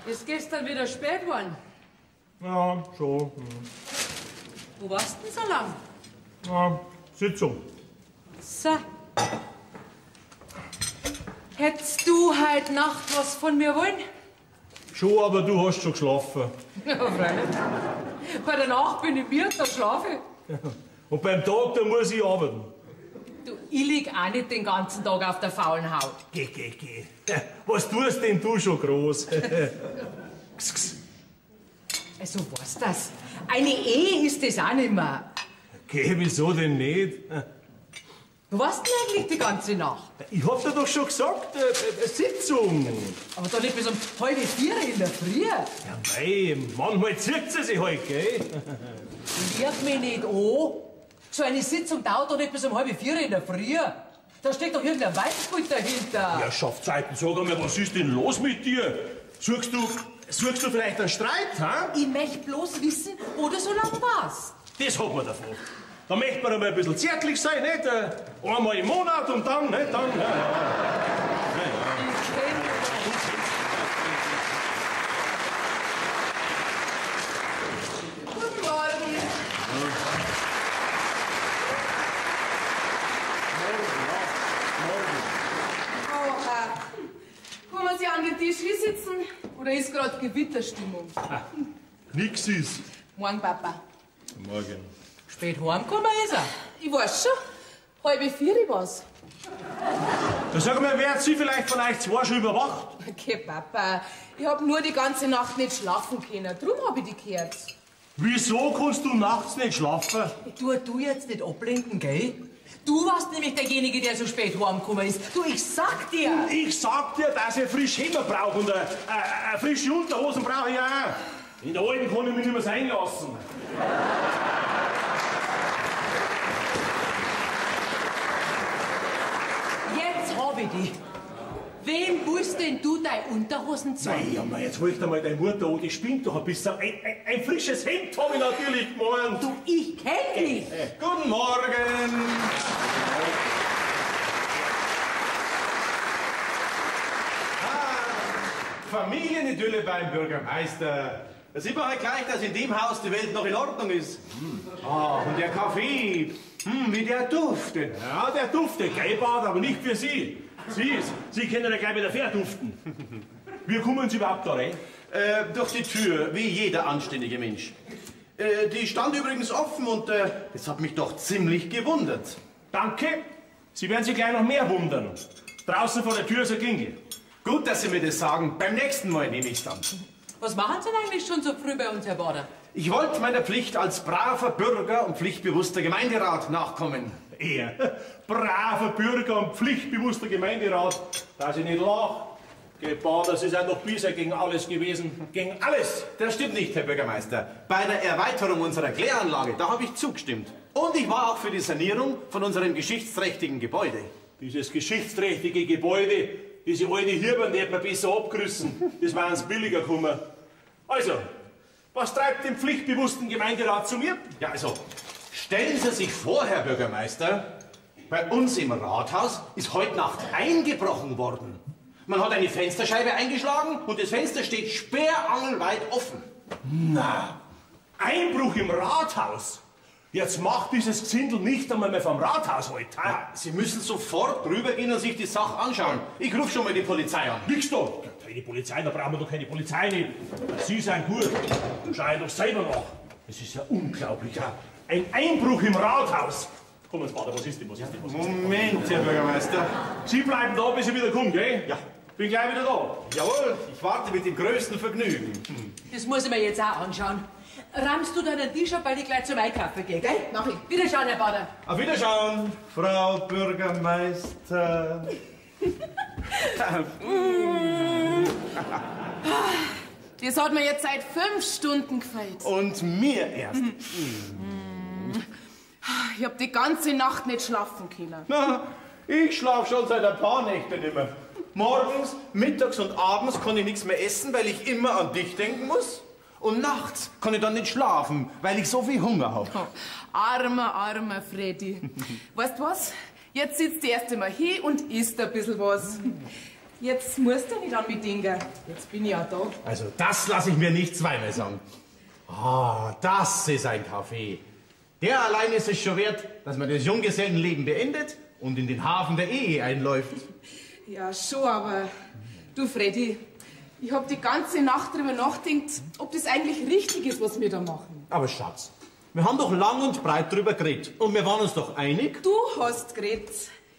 Ist gestern wieder spät geworden? Ja, schon. Wo warst du denn so lang? Ja, Sitzung. So. Hättest du heute Nacht was von mir wollen? Schon, aber du hast schon geschlafen. Ja, freilich. Bei der Nacht bin ich müde, da schlafe ich. Ja. Und beim Tag, da muss ich arbeiten. Du, ich lieg auch nicht den ganzen Tag auf der faulen Haut. Geh. Ja, was tust denn du schon groß? Also, was das? Eine Ehe ist das auch nicht mehr. Geh, wieso denn nicht? Wo warst du denn eigentlich die ganze Nacht? Ich hab dir doch schon gesagt, Sitzung. Aber doch nicht bis um 3:30 in der Früh. Ja, mei, manchmal zieht sie sich halt, gell? Lieg mich nicht an. So eine Sitzung dauert doch nicht bis um 3:30 in der Früh. Da steckt doch irgendein Weißbild dahinter. Ja, Schaffzeiten, sag einmal, was ist denn los mit dir? Suchst du vielleicht einen Streit, ha? Ich möchte bloß wissen, wo du so lange warst. Das hat man davon. Da möchte man einmal ein bisschen zärtlich sein, nicht? Einmal im Monat und dann, nicht? Dann, Guten Morgen. Kann man sich an den Tisch hinsitzen? Oder ist gerade Gewitterstimmung? nix ist. Morgen, Papa. Morgen. Spät heimgekommen ist er. Ich weiß schon. 3:30 war's. Da sag mal, wer hat Sie vielleicht von euch zwei schon überwacht? Okay, Papa. Ich hab nur die ganze Nacht nicht schlafen können. Drum hab ich dich gehört. Wieso kannst du nachts nicht schlafen? Du jetzt nicht ablenken, gell? Du warst nämlich derjenige, der so spät heimgekommen ist. Du, ich sag dir. Ich sag dir, dass ich frisch Hemd brauche und frische Unterhosen brauche ich auch. In der alten kann ich mich nicht mehr sein lassen. Jetzt hab ich dich. Wem willst denn du deine Unterhosen zeigen? Ja, mal, jetzt holt einmal deine Mutter an, die spinnt doch ein bisschen. Ein frisches Hemd habe ich natürlich gemeint. Du, ich kenn dich. Guten Morgen. Familienidylle beim Bürgermeister. Da sieht man halt gleich, dass in dem Haus die Welt noch in Ordnung ist. Und der Kaffee, wie der duftet. Ja, der duftet, gell, Bad, aber nicht für Sie. Sie können ja gleich wieder verduften. Wie kommen Sie überhaupt da rein? Durch die Tür, wie jeder anständige Mensch. Die stand übrigens offen und das hat mich doch ziemlich gewundert. Danke. Sie werden sich gleich noch mehr wundern. Draußen vor der Tür ist ein Klingel. Gut, dass Sie mir das sagen. Beim nächsten Mal nehme ich's dann. Was machen Sie denn eigentlich schon so früh bei uns, Herr Bader? Ich wollte meiner Pflicht als braver Bürger und pflichtbewusster Gemeinderat nachkommen. Er, braver Bürger und pflichtbewusster Gemeinderat, dass ich nicht lache. Bader, Sie sind doch bisher gegen alles gewesen. Gegen alles. Das stimmt nicht, Herr Bürgermeister. Bei der Erweiterung unserer Kläranlage, da habe ich zugestimmt. Und ich war auch für die Sanierung von unserem geschichtsträchtigen Gebäude. Dieses geschichtsträchtige Gebäude, diese alte Hirben, die hätten wir besser abgerissen. Das war uns billiger gekommen. Also, was treibt den pflichtbewussten Gemeinderat zu mir? Ja, also, stellen Sie sich vor, Herr Bürgermeister, bei uns im Rathaus ist heute Nacht eingebrochen worden. Man hat eine Fensterscheibe eingeschlagen und das Fenster steht sperrangelweit offen. Na, Einbruch im Rathaus? Jetzt macht dieses Gesindel nicht einmal mehr vom Rathaus heute. Ja, Sie müssen sofort rübergehen und sich die Sache anschauen. Ich rufe schon mal die Polizei an. Nix da. Keine Polizei, da brauchen wir doch keine Polizei nicht. Sie sind gut. Schau ich doch selber nach. Das ist ja unglaublich. Ja. Ein Einbruch im Rathaus. Kommen Sie, Vater, was ist denn? Moment, Herr Bürgermeister. Sie bleiben da, bis ich wieder komme, gell? Ja. Bin gleich wieder da. Jawohl, ich warte mit dem größten Vergnügen. Das muss ich mir jetzt auch anschauen. Räumst du deinen Tisch ab, weil ich gleich zum Einkaufen gehe, gell? Mach ich. Wiederschauen, Herr Bader. Auf Wiederschauen, Frau Bürgermeister. Das hat mir jetzt seit 5 Stunden gefällt. Und mir erst. Ich hab die ganze Nacht nicht schlafen können. Na, ich schlaf schon seit ein paar Nächten nicht mehr. Morgens, mittags und abends kann ich nichts mehr essen, weil ich immer an dich denken muss. Und nachts kann ich dann nicht schlafen, weil ich so viel Hunger habe. Oh, armer Freddy. Weißt du was? Jetzt sitzt du erst einmal hin und isst ein bisschen was. Jetzt musst du nicht an mich denken. Jetzt bin ich ja da. Also das lasse ich mir nicht zweimal sagen. Ah, das ist ein Kaffee. Der allein ist es schon wert, dass man das Junggesellenleben beendet und in den Hafen der Ehe einläuft. Ja, schon, aber du, Freddy, ich hab die ganze Nacht drüber nachgedacht, ob das eigentlich richtig ist, was wir da machen. Aber Schatz, wir haben doch lang und breit drüber geredet und wir waren uns doch einig. Du hast geredet,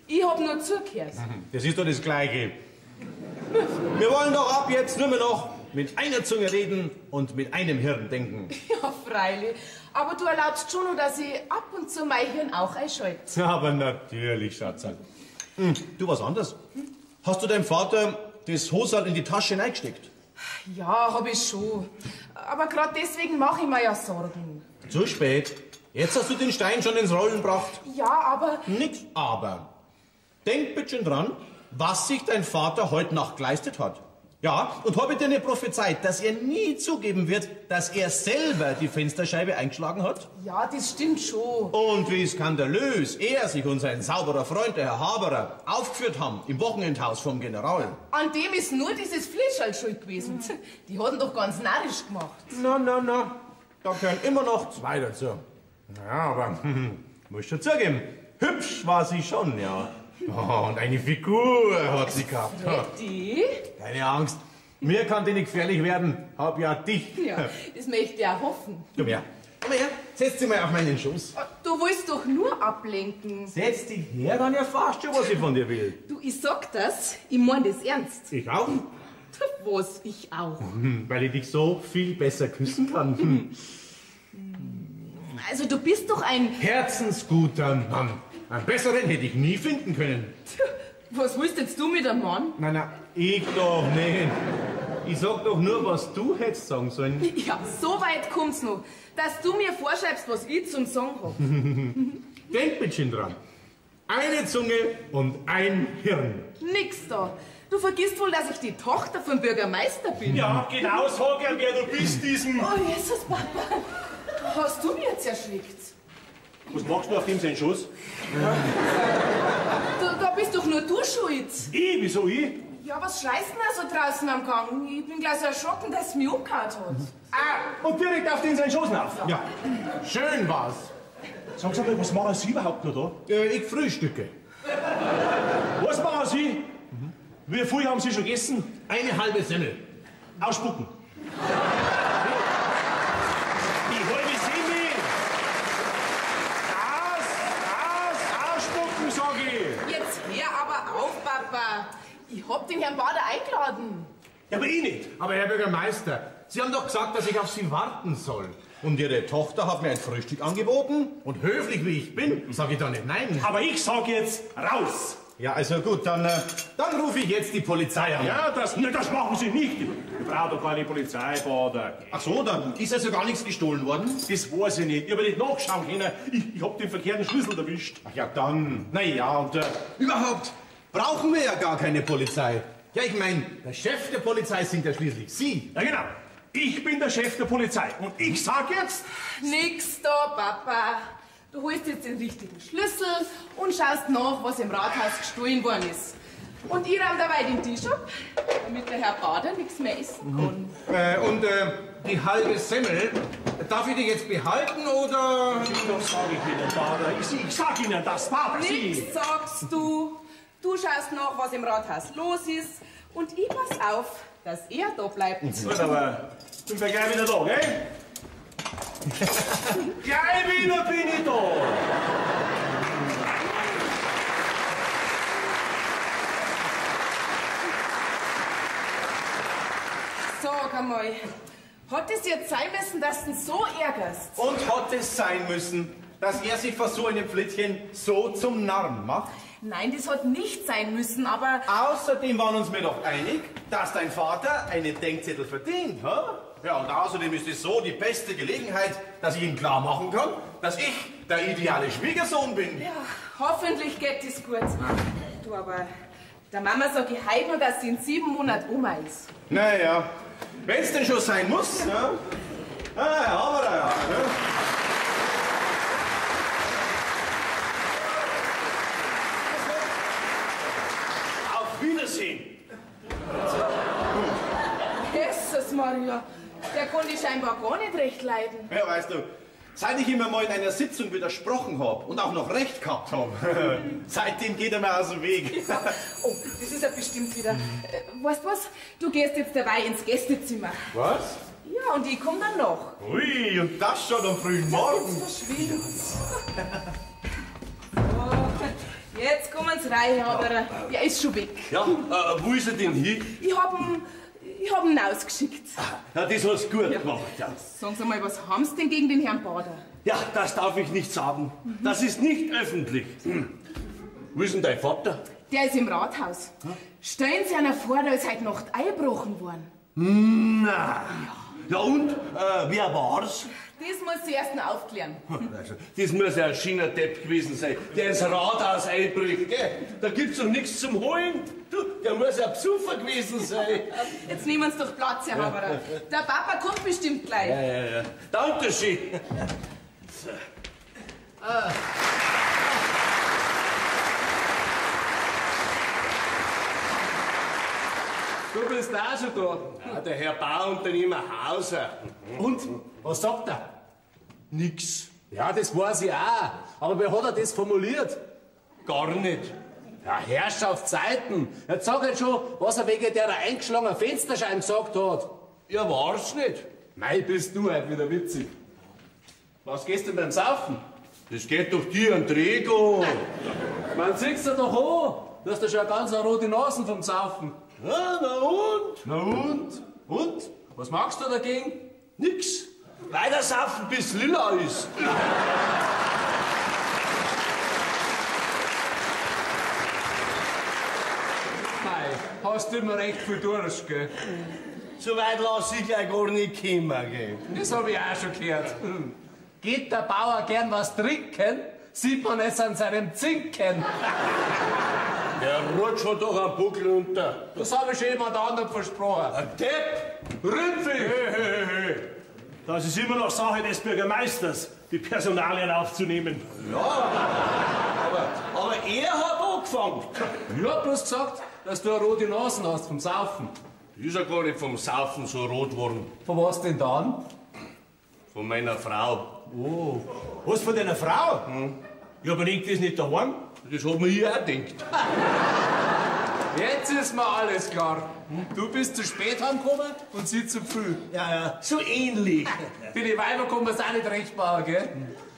ich hab nur zugehört. Das ist doch das Gleiche. Wir wollen doch ab jetzt nur mehr noch mit einer Zunge reden und mit einem Hirn denken. Ja, freilich. Aber du erlaubst schon noch, dass ich ab und zu mein Hirn auch einschalte. Ja, aber natürlich, Schatzal. Du, was anderes? Hast du deinem Vater das Hosal in die Tasche hineingesteckt? Ja, hab ich schon. Aber gerade deswegen mache ich mir ja Sorgen. Zu spät. Jetzt hast du den Stein schon ins Rollen gebracht. Ja, aber... Nix aber. Denk bitte dran, was sich dein Vater heute Nacht geleistet hat. Ja, und habe dir eine prophezeit, dass er nie zugeben wird, dass er selber die Fensterscheibe eingeschlagen hat? Ja, das stimmt schon. Und wie skandalös er sich und sein sauberer Freund, der Herr Haberer, aufgeführt haben im Wochenendhaus vom General. An dem ist nur dieses Fleischal schuld gewesen. Die hat ihn doch ganz narrisch gemacht. Na. Da gehören immer noch zwei dazu. Ja, aber muss schon zugeben, hübsch war sie schon, ja. Oh, und eine Figur hat sie gehabt. Die? Keine Angst, mir kann die nicht gefährlich werden. Hab ja dich. Ja, das möchte ich auch hoffen. Komm her, setz dich mal auf meinen Schoß. Du willst doch nur ablenken. Setz dich her, dann erfährst du, was ich von dir will. Du, ich sag das, ich mein das ernst. Ich auch. Was, ich auch. Weil ich dich so viel besser küssen kann. Also du bist doch ein... Herzensguter Mann. Einen besseren hätte ich nie finden können. Was willst jetzt du mit einem Mann? Na, ich doch nicht. Ich sag doch nur, was du hättest sagen sollen. Ja, so weit kommt's noch, dass du mir vorschreibst, was ich zum Sagen hab. Denk bitte dran. Eine Zunge und ein Hirn. Nix da. Du vergisst wohl, dass ich die Tochter vom Bürgermeister bin. Ja, genau, sag ja, wer du bist, diesen... Oh, Jesus, Papa. Hast du mir jetzt erschreckt? Was machst du auf dem seinen Schoß? Da bist doch nur du schuld. Ich? Wieso ich? Ja, was schreist denn da so draußen am Gang? Ich bin gleich so erschrocken, dass es mich umgehauen hat. Ah, und direkt auf den seinen Schoß rauf. Ja, schön war's. Sag mal, was machen Sie überhaupt noch da? Ich frühstücke. Was machen Sie? Wie viel haben Sie schon gegessen? Eine halbe Semmel. Ausspucken. Die halbe Semmel. Ausspucken, sag ich. Jetzt hör aber auf, Papa. Ich hab den Herrn Bader eingeladen. Ja, aber ich nicht. Aber Herr Bürgermeister, Sie haben doch gesagt, dass ich auf Sie warten soll. Und Ihre Tochter hat mir ein Frühstück angeboten. Und höflich wie ich bin, sage ich da nicht nein. Aber ich sag jetzt raus. Ja, also gut, dann rufe ich jetzt die Polizei an. Ja, das machen Sie nicht. Ich brauche doch keine Polizei, Bader. Ach so, dann ist also gar nichts gestohlen worden? Das weiß ich nicht. Ich habe nicht nachschauen können. Ich hab den verkehrten Schlüssel erwischt. Ach ja, dann. Na ja, und überhaupt brauchen wir ja gar keine Polizei. Ja, ich meine, der Chef der Polizei sind ja schließlich Sie. Ja, genau. Ich bin der Chef der Polizei. Und ich sag jetzt... Nix da, Papa. Du holst jetzt den richtigen Schlüssel und schaust nach, was im Rathaus gestohlen worden ist. Und ich räum dabei den Tisch ab, damit der Herr Bader nichts mehr essen kann. Und die halbe Semmel, darf ich die jetzt behalten oder... Das sage ich Ihnen, Bader. Ich sag Ihnen das, Bader, Sie. Nix sagst du. Du schaust nach, was im Rathaus los ist. Und ich pass auf, dass er da bleibt. Gut, aber ich bin gleich wieder da, gell? Gleich wieder bin ich da. Sag einmal, hat es jetzt sein müssen, dass du ihn so ärgerst? Und hat es sein müssen, dass er sich vor so einem Flittchen so zum Narren macht? Nein, das hat nicht sein müssen, aber... Außerdem waren uns wir doch einig, dass dein Vater einen Denkzettel verdient, hä? Ja, und außerdem ist es so die beste Gelegenheit, dass ich ihm klar machen kann, dass ich der ideale Schwiegersohn bin. Ja, hoffentlich geht es gut. Du, aber der Mama sag ich heute nur, dass sie in 7 Monaten Oma ist. Naja, wenn es denn schon sein muss, ja. Ja, aber da ja. Ne? Auf Wiedersehen. Maria. Der konnte ich scheinbar gar nicht recht leiden. Ja, weißt du, seit ich ihm mal in einer Sitzung widersprochen habe und auch noch recht gehabt habe, seitdem geht er mir aus dem Weg. Ja. Oh, das ist ja bestimmt wieder. Weißt du was? Du gehst jetzt dabei ins Gästezimmer. Was? Ja, und ich komme dann noch. Ui, und das schon am frühen Morgen. Jetzt kommen sie rein, aber er ist schon weg. Ja, wo ist er denn hin? Ich hab ihn ausgeschickt. Ja, das hast du gut gemacht, ja. Sagen Sie mal, was haben Sie denn gegen den Herrn Bader? Ja, das darf ich nicht sagen. Das ist nicht öffentlich. Wo ist denn dein Vater? Der ist im Rathaus. Stellen Sie einer vor, da ist heute Nacht eingebrochen worden. Na. Ja und? Wer war's? Das muss Sie erst noch aufklären. Also, das muss ja ein Schienerdepp gewesen sein, der ins Rathaus einbricht, gell? Da gibt's doch nichts zum Holen. Du, der muss ja ein Besucher gewesen sein. Jetzt nehmen Sie doch Platz, Herr Haberer. Der Papa kommt bestimmt gleich. Ja. Dankeschön. So. Du bist auch schon da. Ja, der Herr Bauunternehmer Hauser. Und? Was sagt er? Nix. Ja, das weiß ich auch. Aber wie hat er das formuliert? Gar nicht. Ja, Herrschaftszeiten. Jetzt sag halt schon, was er wegen der eingeschlagenen Fensterscheiben gesagt hat. Ja, war's nicht. Mei, bist du halt wieder witzig. Was gehst du denn beim Saufen? Das geht doch dir an Träger. Man sieht's dir doch an. Du hast ja schon eine ganz rote Nase vom Saufen. Ja, na und? Na und? Und? Was magst du dagegen? Nix. Weiter saufen, bis lila ist. Mei, hast du immer recht viel Durst, gell? So weit lass ich gleich gar nicht kommen, gell? Das hab ich auch schon gehört. Geht der Bauer gern was trinken, sieht man es an seinem Zinken. Der rutscht schon doch am Buckel unter. Das habe ich schon jemand anderem versprochen. Ein Depp! Rümpfig! Das ist immer noch Sache des Bürgermeisters, die Personalien aufzunehmen. Aber er hat angefangen. Ich hab bloß gesagt, dass du eine rote Nase hast vom Saufen. Ist ja gar nicht vom Saufen so rot geworden. Von was denn dann? Von meiner Frau. Oh. Was, von deiner Frau? Ja, aber liegt das nicht daheim? Das hat mir hier auch gedacht. Jetzt ist mir alles klar. Du bist zu spät heimgekommen und sie zu früh. Ja, so ähnlich. Für die Weiber kann man es auch nicht recht machen, gell?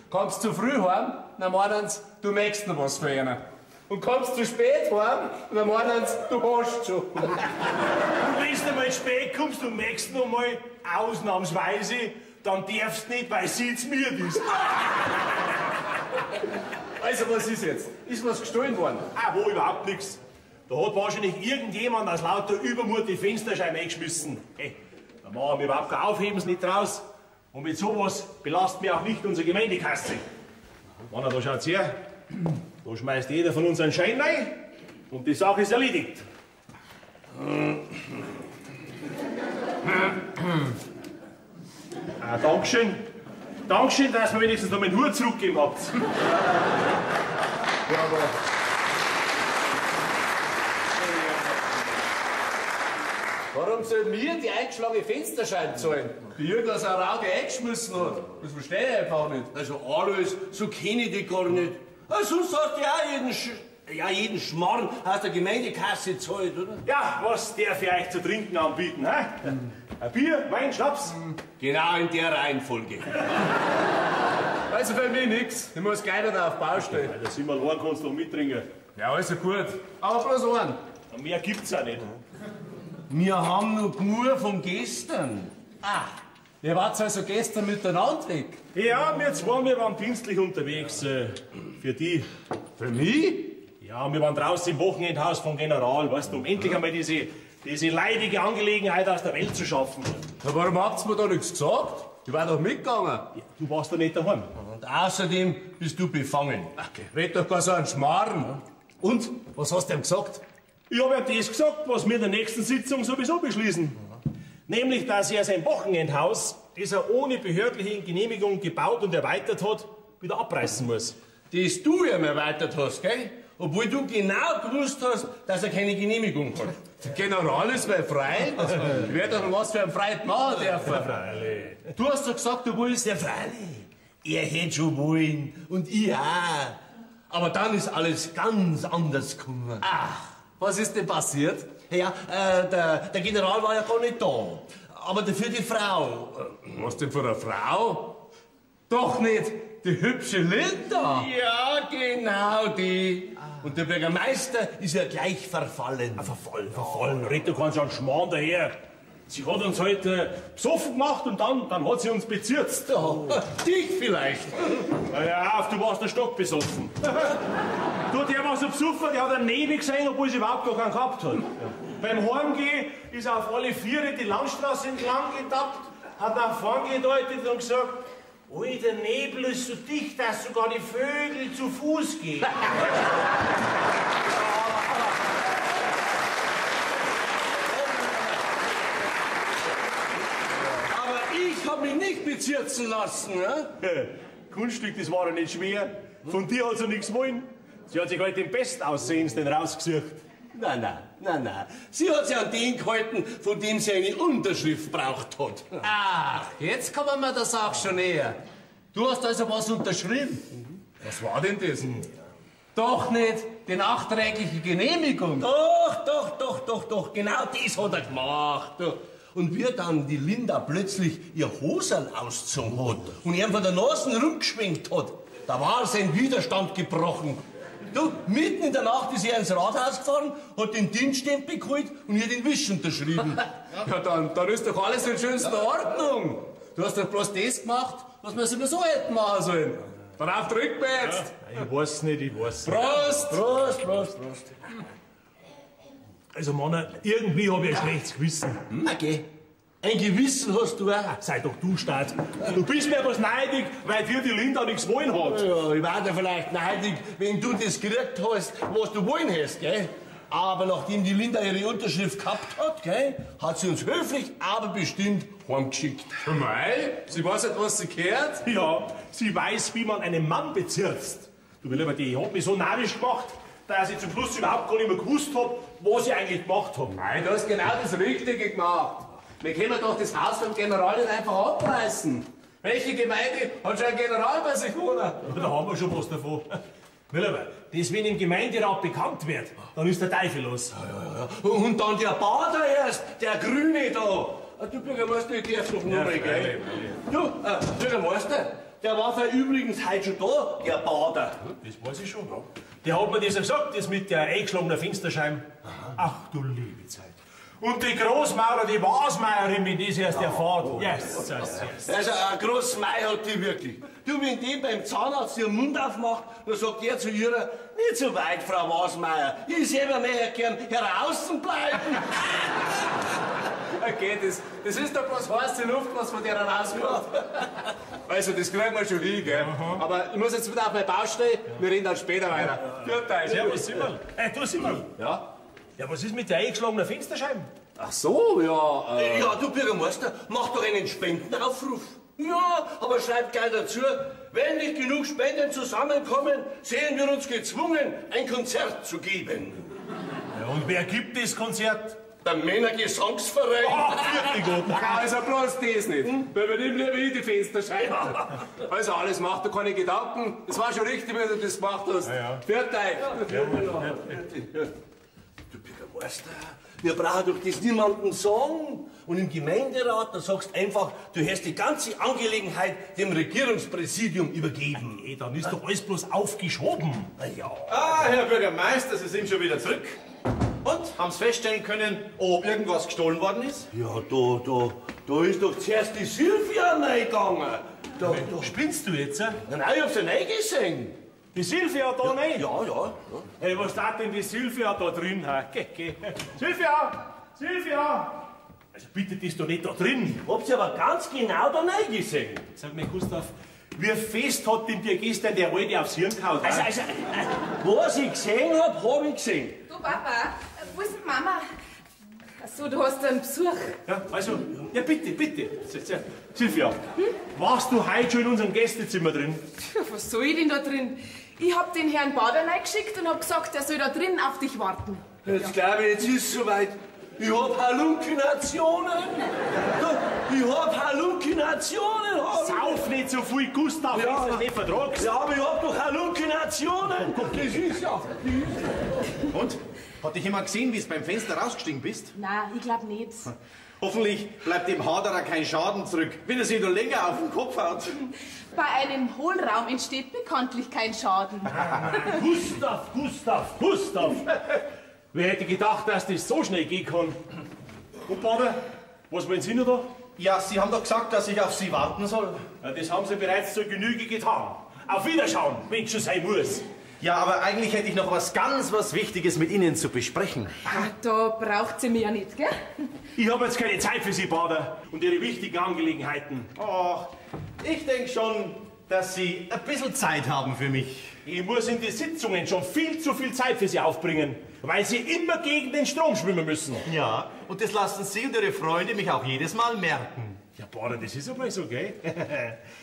Kommst zu früh heim, dann meinen sie, du möchtest noch was für einen. Und kommst zu spät heim, dann meinen sie, du hast schon. Und wenn du mal spät kommst und merkst noch mal, ausnahmsweise, dann darfst du nicht, weil sie zu mir ist. Also, was ist jetzt? Ist was gestohlen worden? Ah, wo überhaupt nichts. Da hat wahrscheinlich irgendjemand aus lauter Übermut die Fensterscheibe eingeschmissen. Hey, da machen wir überhaupt kein Aufhebens nicht draus. Und mit sowas belastet mir auch nicht unsere Gemeindekasse. Mann, da schaut's her. Da schmeißt jeder von uns einen Schein rein und die Sache ist erledigt. Dankeschön. Dankeschön, dass ihr wenigstens noch meinen Hut zurückgegeben habt. Warum soll mir die eingeschlagene Fensterscheibe zahlen? Die Jürgen aus einer Rauge eingeschmissen hat. Das verstehe ich einfach nicht. Also alles, so kenne ich die gar nicht. Sonst hast du ja auch jeden Schmarrn aus der Gemeindekasse gezahlt, oder? Ja, was darf ich euch zu trinken anbieten, hä? Ein Bier, Wein, Schnaps? Genau in der Reihenfolge. Also für mich nix. Ich muss gleich wieder auf Baustelle. Da sind wir allein, kannst du noch mittrinken. Ja, also gut. Aber bloß einen. Mehr gibt's auch nicht. Wir haben noch nur von gestern. Ihr wart also gestern miteinander weg. Ja, wir zwei, wir waren dienstlich unterwegs. Für die. Für mich? Ja, wir waren draußen im Wochenendhaus vom General, weißt du, um endlich einmal diese leidige Angelegenheit aus der Welt zu schaffen. Ja, warum habt's mir da nichts gesagt? Ich war doch mitgegangen. Ja, du warst doch nicht daheim. Und außerdem bist du befangen. Okay, red doch gar so einen Schmarrn. Und? Was hast du ihm gesagt? Ich habe ihm das gesagt, was wir in der nächsten Sitzung sowieso beschließen. Nämlich, dass er sein Wochenendhaus, das er ohne behördliche Genehmigung gebaut und erweitert hat, wieder abreißen muss. Das du ihm erweitert hast, gell? obwohl du genau gewusst hast, dass er keine Genehmigung hat. Der General ist mein Freund. Ich werde doch was für einen Freund machen dürfen. Du hast doch gesagt, du willst. Der Freilich, er hätte schon wollen und ich auch. Aber dann ist alles ganz anders gekommen. Ach, was ist denn passiert? Ja, der General war ja gar nicht da. Aber dafür die Frau. Was denn für eine Frau? Doch nicht die hübsche Linda. Ja, genau die. Und der Bürgermeister ist ja gleich verfallen. Verfallen. Red doch keinen so einen Schmarrn daher. Sie hat uns heute besoffen gemacht und dann hat sie uns bezirzt. Dich vielleicht. Na ja, du warst der Stock besoffen. Du, der war so besoffen, der hat einen Nebel gesehen, obwohl sie überhaupt gar keinen gehabt hat. Beim Heimgehen ist er auf alle Viere die Landstraße entlang getappt, hat nach vorn gedeutet und gesagt, ui, der Nebel ist so dicht, dass sogar die Vögel zu Fuß gehen. Aber ich hab mich nicht bezirzen lassen. Ne? Kunststück, das war ja nicht schwer. Von dir hat sie nichts wollen. Sie hat sich halt den Bestaussehendsten rausgesucht. Nein. Sie hat sich an den gehalten, von dem sie eine Unterschrift braucht hat. Ach, jetzt kommen wir der Sache schon näher. Du hast also was unterschrieben. Was war denn das? Doch nicht die nachträgliche Genehmigung. Doch, genau das hat er gemacht. Und wie dann die Linda plötzlich ihr Hosen ausgezogen hat und ihn von der Nase rumgeschwenkt hat, da war sein Widerstand gebrochen. Du, mitten in der Nacht ist er ins Rathaus gefahren, hat den Dienststempel geholt und ihr den Wisch unterschrieben. Ja, dann ist doch alles in schönster Ordnung. Du hast doch bloß das gemacht, was wir sowieso hätten machen sollen. Darauf drücken wir jetzt. Ja, ich weiß nicht. Prost! Also, Mann, irgendwie habe ich ein schlechtes Gewissen. Okay. Ein Gewissen hast du auch. Sei doch du, Staat. Du bist mir was neidig, weil dir die Linda nichts wollen hat. Ja, ich war dir vielleicht neidig, wenn du das gekriegt hast, was du wollen hast, gell? Aber nachdem die Linda ihre Unterschrift gehabt hat, gell, hat sie uns höflich, aber bestimmt heimgeschickt. Mei, sie weiß nicht, was sie gehört. Ja, sie weiß, wie man einen Mann bezirzt. Du, lieber, die hat mich so narrisch gemacht, dass ich zum Schluss überhaupt gar nicht mehr gewusst habe, was ich eigentlich gemacht habe. Mei, du hast genau das Richtige gemacht. Wir können doch das Haus vom General nicht einfach abreißen. Welche Gemeinde hat schon einen General bei sich wohnen? Da haben wir schon was davon. Wilhelm, das, wenn im Gemeinderat bekannt wird, dann ist der Teufel los. Ja. Und dann der Bader erst, der Grüne da. Du Bürgermeister, ich darf doch nur mal, gell? Du, Bürgermeister, der war für übrigens heute schon da, der Bader. Das weiß ich schon. Der hat mir das ja gesagt, das mit der eingeschlagenen Fensterscheibe. Ach du liebe Zeit. Und die Großmaurer, die Wasmeierin, wenn das erst erfahrt. Yes. Also, ein Großmeier hat die wirklich. Du, wenn die beim Zahnarzt ihren Mund aufmacht, dann sagt er zu ihrer, nicht so weit, Frau Wasmeier. Ich selber möchte gern heraußen bleiben. Okay, das ist doch bloß heiße Luft, was von der rauskommt. Also, das kriegen wir schon hin, gell? Aber ich muss jetzt wieder auf meine Baustelle, wir reden dann später weiter. Gut, Servus, Simmerl. Du, Simmerl. Ja? Ja, was ist mit der eingeschlagenen Fensterscheibe? Ach so, ja. Ja, du Bürgermeister, mach doch einen Spendenaufruf. Ja, aber schreib gleich dazu, wenn nicht genug Spenden zusammenkommen, sehen wir uns gezwungen, ein Konzert zu geben. Ja, und wer gibt das Konzert? Der Männergesangsverein. Wirklich gut. Also bloß das nicht. Weil wir nehmen lieber ich die Fensterscheibe. Also alles macht dir keine Gedanken. Das war schon richtig, wie du das gemacht hast. Viert euch. Du Bürgermeister, wir brauchen doch das niemandem sagen. Und im Gemeinderat, da sagst du einfach, du hast die ganze Angelegenheit dem Regierungspräsidium übergeben. Hey, dann ist doch alles bloß aufgeschoben. Na ja. Ah, Herr Bürgermeister, Sie sind schon wieder zurück. Und, haben Sie feststellen können, ob irgendwas gestohlen worden ist? Ja, da ist doch zuerst die Silvia reingegangen. Da. Spinnst du jetzt? Nein, ich hab sie reingesehen. Die Silvia da nicht? Ja. Hey, was tat denn die Silvia da drin? Geh. Silvia! Also bitte, die ist doch nicht da drin. Hab sie aber ganz genau da reingesehen. Sag mir, Gustav, wie fest hat denn dir gestern der Alte aufs Hirn gehauen? Also, was ich gesehen hab ich gesehen. Du Papa, wo ist denn Mama? Achso, du hast einen Besuch. Ja, also, ja bitte. Silvia, warst du heute schon in unserem Gästezimmer drin? Was soll ich denn da drin? Ich hab den Herrn Bader reingeschickt und hab gesagt, er soll da drin auf dich warten. Jetzt glaube ich, jetzt ist es soweit. Ich hab Hallukinationen. Ich hab Hallukinationen. Sauf nicht so viel, Gustav, Ja. wenn du das nicht vertragst. Ja, aber ich hab doch Hallukinationen. Das ist ja. Und? Hat dich jemand gesehen, wie du beim Fenster rausgestiegen bist? Nein, ich glaub nicht. Hoffentlich bleibt dem Haderer kein Schaden zurück, wenn er sich nur länger auf den Kopf haut. Bei einem Hohlraum entsteht bekanntlich kein Schaden. Gustav. Wer hätte gedacht, dass das so schnell gehen kann? Und Bader, was wollen Sie noch da? Ja, Sie haben doch gesagt, dass ich auf Sie warten soll. Ja, das haben Sie bereits zur Genüge getan. Auf Wiederschauen, wenn es schon sein muss. Ja, aber eigentlich hätte ich noch was Wichtiges mit Ihnen zu besprechen. Da braucht sie mich ja nicht, gell? Ich habe jetzt keine Zeit für Sie, Bader, und Ihre wichtigen Angelegenheiten. Och, ich denke schon, dass Sie ein bisschen Zeit haben für mich. Ich muss in die Sitzungen schon viel zu viel Zeit für Sie aufbringen, weil Sie immer gegen den Strom schwimmen müssen. Ja, und das lassen Sie und Ihre Freunde mich auch jedes Mal merken. Ja, Bader, das ist aber so, gell?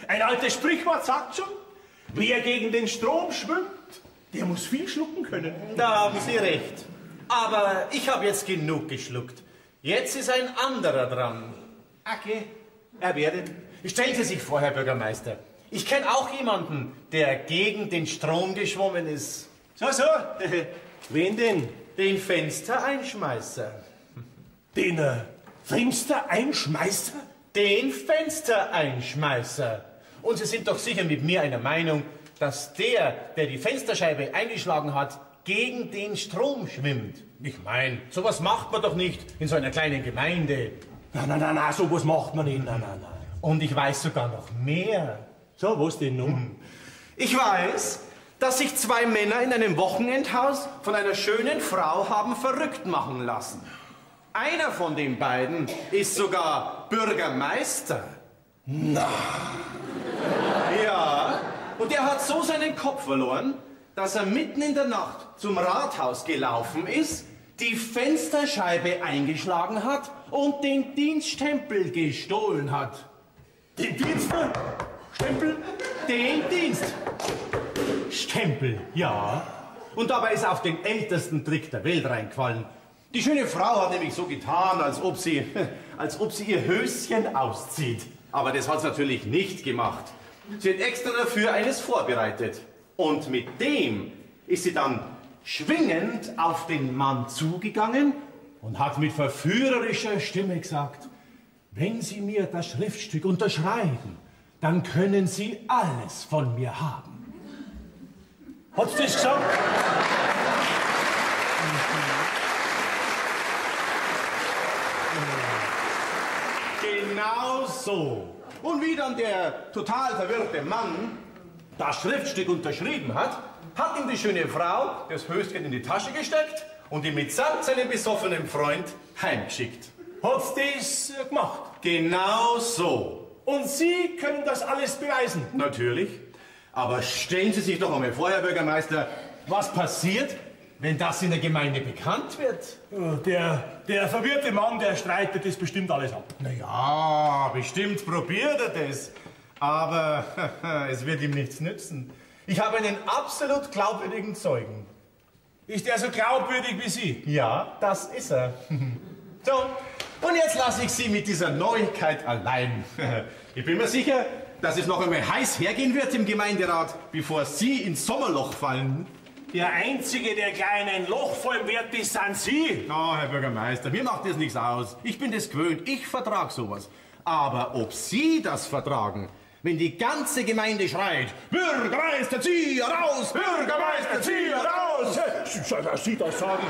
Ein altes Sprichwort sagt schon, wer gegen den Strom schwimmt, der muss viel schlucken können. Da haben Sie recht. Aber ich habe jetzt genug geschluckt. Jetzt ist ein anderer dran. Okay, er werde. Stellen Sie sich vor, Herr Bürgermeister. Ich kenne auch jemanden, der gegen den Strom geschwommen ist. So. Wen denn? Den Fenstereinschmeißer. Den Fenstereinschmeißer? Den Fenstereinschmeißer. Und Sie sind doch sicher mit mir einer Meinung, dass der die Fensterscheibe eingeschlagen hat, gegen den Strom schwimmt. Ich meine, sowas macht man doch nicht in so einer kleinen Gemeinde. Nein, sowas macht man nicht. Nein. Und ich weiß sogar noch mehr. So, was denn nun? Ich weiß, dass sich zwei Männer in einem Wochenendhaus von einer schönen Frau haben verrückt machen lassen. Einer von den beiden ist sogar Bürgermeister. Na. Ja, und er hat so seinen Kopf verloren, dass er mitten in der Nacht zum Rathaus gelaufen ist, die Fensterscheibe eingeschlagen hat und den Dienststempel gestohlen hat. Den Dienststempel? Den Dienststempel, ja. Und dabei ist auf den ältesten Trick der Welt reingefallen. Die schöne Frau hat nämlich so getan, als ob sie ihr Höschen auszieht. Aber das hat sie natürlich nicht gemacht. Sie hat extra dafür eines vorbereitet. Und mit dem ist sie dann schwingend auf den Mann zugegangen und hat mit verführerischer Stimme gesagt, wenn Sie mir das Schriftstück unterschreiben, dann können Sie alles von mir haben. Hat's das gesagt? Genau so. Und wie dann der total verwirrte Mann das Schriftstück unterschrieben hat, hat ihm die schöne Frau das Höschen in die Tasche gesteckt und ihn mitsamt seinem besoffenen Freund heimgeschickt. Hat's das gemacht? Genau so. Und Sie können das alles beweisen? Natürlich. Aber stellen Sie sich doch einmal vor, Herr Bürgermeister, was passiert, wenn das in der Gemeinde bekannt wird? Der verwirrte Mann, der streitet das bestimmt alles ab. Ja, bestimmt probiert er das. Aber es wird ihm nichts nützen. Ich habe einen absolut glaubwürdigen Zeugen. Ist der so glaubwürdig wie Sie? Ja, das ist er. So, und jetzt lasse ich Sie mit dieser Neuigkeit allein. Ich bin mir sicher, dass es noch einmal heiß hergehen wird im Gemeinderat, bevor Sie ins Sommerloch fallen. Der Einzige, der kleinen Loch fallen wird, das sind Sie. Na, Herr Bürgermeister, mir macht das nichts aus. Ich bin das gewöhnt, ich vertrag sowas. Aber ob Sie das vertragen, wenn die ganze Gemeinde schreit, Bürgermeister, zieh raus! Bürgermeister, zieh raus! Sie das sagen,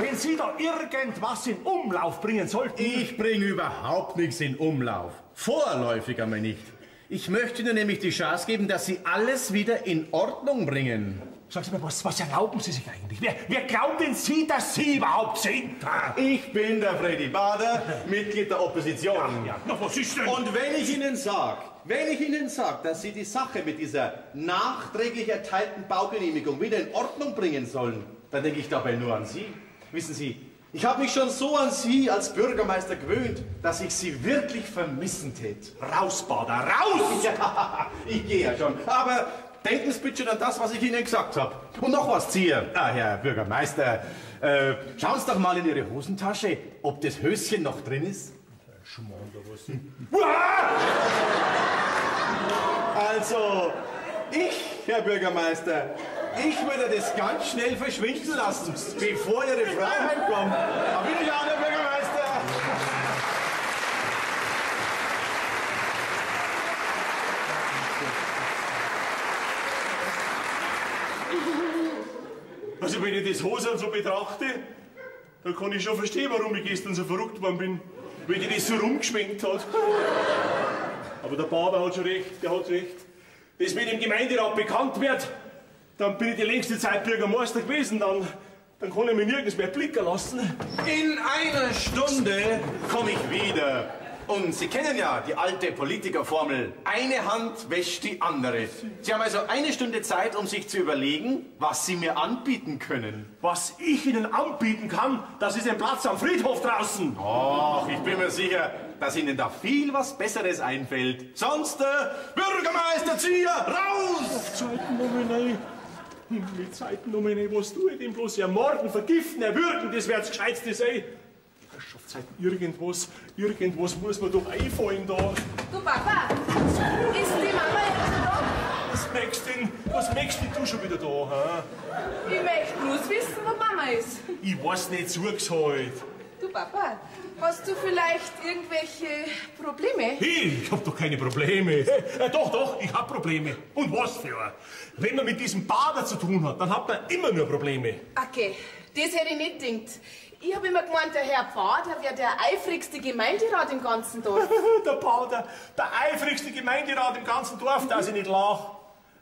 wenn Sie da irgendwas in Umlauf bringen sollten. Ich bringe überhaupt nichts in Umlauf. Vorläufig einmal nicht. Ich möchte Ihnen nämlich die Chance geben, dass Sie alles wieder in Ordnung bringen. Sagen Sie mir, was erlauben Sie sich eigentlich? Wer glaubt denn Sie, dass Sie überhaupt sind? Ich bin der Freddy Bader, Mitglied der Opposition. Ja. Na, was ist denn? Und wenn ich Ihnen sag, dass Sie die Sache mit dieser nachträglich erteilten Baugenehmigung wieder in Ordnung bringen sollen, dann denke ich dabei nur an Sie. Wissen Sie, Ich habe mich schon so an Sie als Bürgermeister gewöhnt, dass ich Sie wirklich vermissen tät. Raus, Bader, raus! Ja, ich gehe ja schon. Aber denken Sie bitte an das, was ich Ihnen gesagt habe. Und noch was, Zier. Herr Bürgermeister, schauen Sie doch mal in Ihre Hosentasche, ob das Höschen noch drin ist. Also, Herr Bürgermeister, ich würde das ganz schnell verschwinden lassen, bevor Ihre Frau heimkommt. Auf Wiedersehen, Herr Bürgermeister! Also wenn ich das Hosen so betrachte, dann kann ich schon verstehen, warum ich gestern so verrückt worden bin, wenn die das so rumgeschwenkt hat. Aber der Bader hat schon recht, der hat recht. Das mit dem Gemeinderat bekannt wird, dann bin ich die längste Zeit Bürgermeister gewesen, dann kann ich mich nirgends mehr blicken lassen. In einer Stunde komme ich wieder. Und Sie kennen ja die alte Politikerformel, eine Hand wäscht die andere. Sie haben also eine Stunde Zeit, um sich zu überlegen, was Sie mir anbieten können. Was ich Ihnen anbieten kann, das ist ein Platz am Friedhof draußen. Och, ich bin mir sicher, dass Ihnen da viel was Besseres einfällt. Sonst, Bürgermeister Zier, raus! Zeitennominei. Mit Zeitennominei, was tue ich denn bloß? Ermorden, vergiften, erwürgen, das wär's Gescheitste sein. Herrschaftszeiten, irgendwas muss mir doch einfallen da. Du Papa, ist die Mama jetzt da? Was möchtest denn du schon wieder da, hä? Ich möchte bloß wissen, wo Mama ist. Ich weiß nicht, sag's halt. Du Papa, hast du vielleicht irgendwelche Probleme? Hey, ich hab doch keine Probleme. Doch, ich hab Probleme. Und was für? Wenn man mit diesem Bader zu tun hat, dann hat man immer nur Probleme. Okay, das hätte ich nicht gedacht. Ich habe immer gemeint, der Herr Bader wäre der eifrigste Gemeinderat im ganzen Dorf. Der Bader, der eifrigste Gemeinderat im ganzen Dorf, dass ich nicht lach.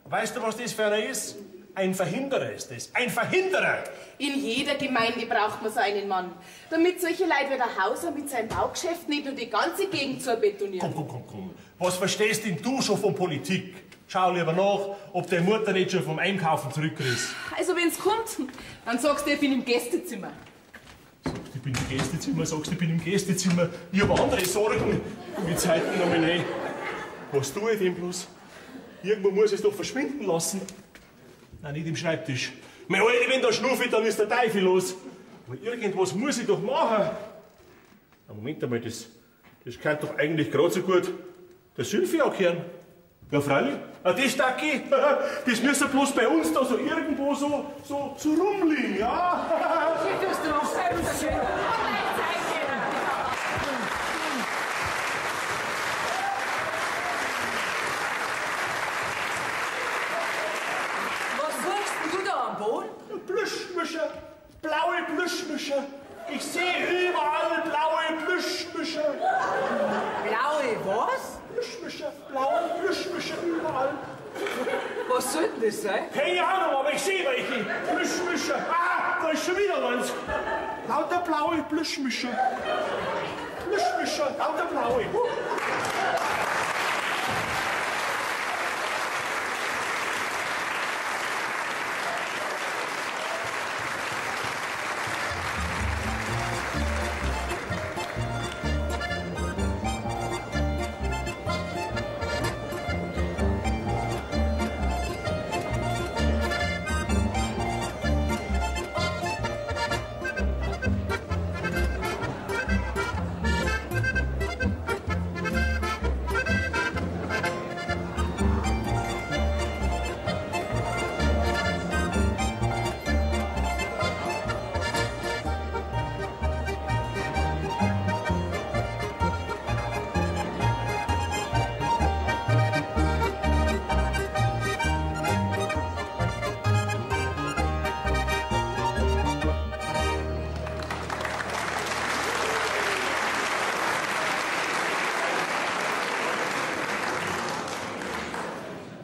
Weißt du, was das für einer ist? Ein Verhinderer ist das. Ein Verhinderer! In jeder Gemeinde braucht man so einen Mann. Damit solche Leute wie der Hauser mit seinem Baugeschäft nicht nur die ganze Gegend zu betonieren. Komm. Was verstehst denn du schon von Politik? Schau lieber nach, ob deine Mutter nicht schon vom Einkaufen zurück ist. Also wenn's kommt, dann sagst du, ich bin im Gästezimmer. Sagst, ich bin im Gästezimmer. Ich habe andere Sorgen. Mit Zeiten noch mal nicht. Was tue ich denn bloß? Irgendwo muss ich es doch verschwinden lassen. Nein, nicht im Schreibtisch. Mein Alter, wenn da schnuffelt, dann ist der Teufel los. Aber irgendwas muss ich doch machen. Na, Moment einmal, das kann doch eigentlich gerade so gut der Sylvie auch hören. Ja, freilich. Das Stacki, das müsste bloß bei uns da so irgendwo so rumliegen, ja? Was suchst denn du da am Boden? Plüschmischer, blaue Plüschmischer. Ich sehe überall blaue Plüschmischer. Blaue was? Plüschmischer, blaue Plüschmischer überall. Was soll denn das sein? Keine Ahnung, aber ich sehe welche. Plüschmischer. Da ist schon wieder eins. Lauter blaue Plüschmischer. Plüschmischer, lauter blaue.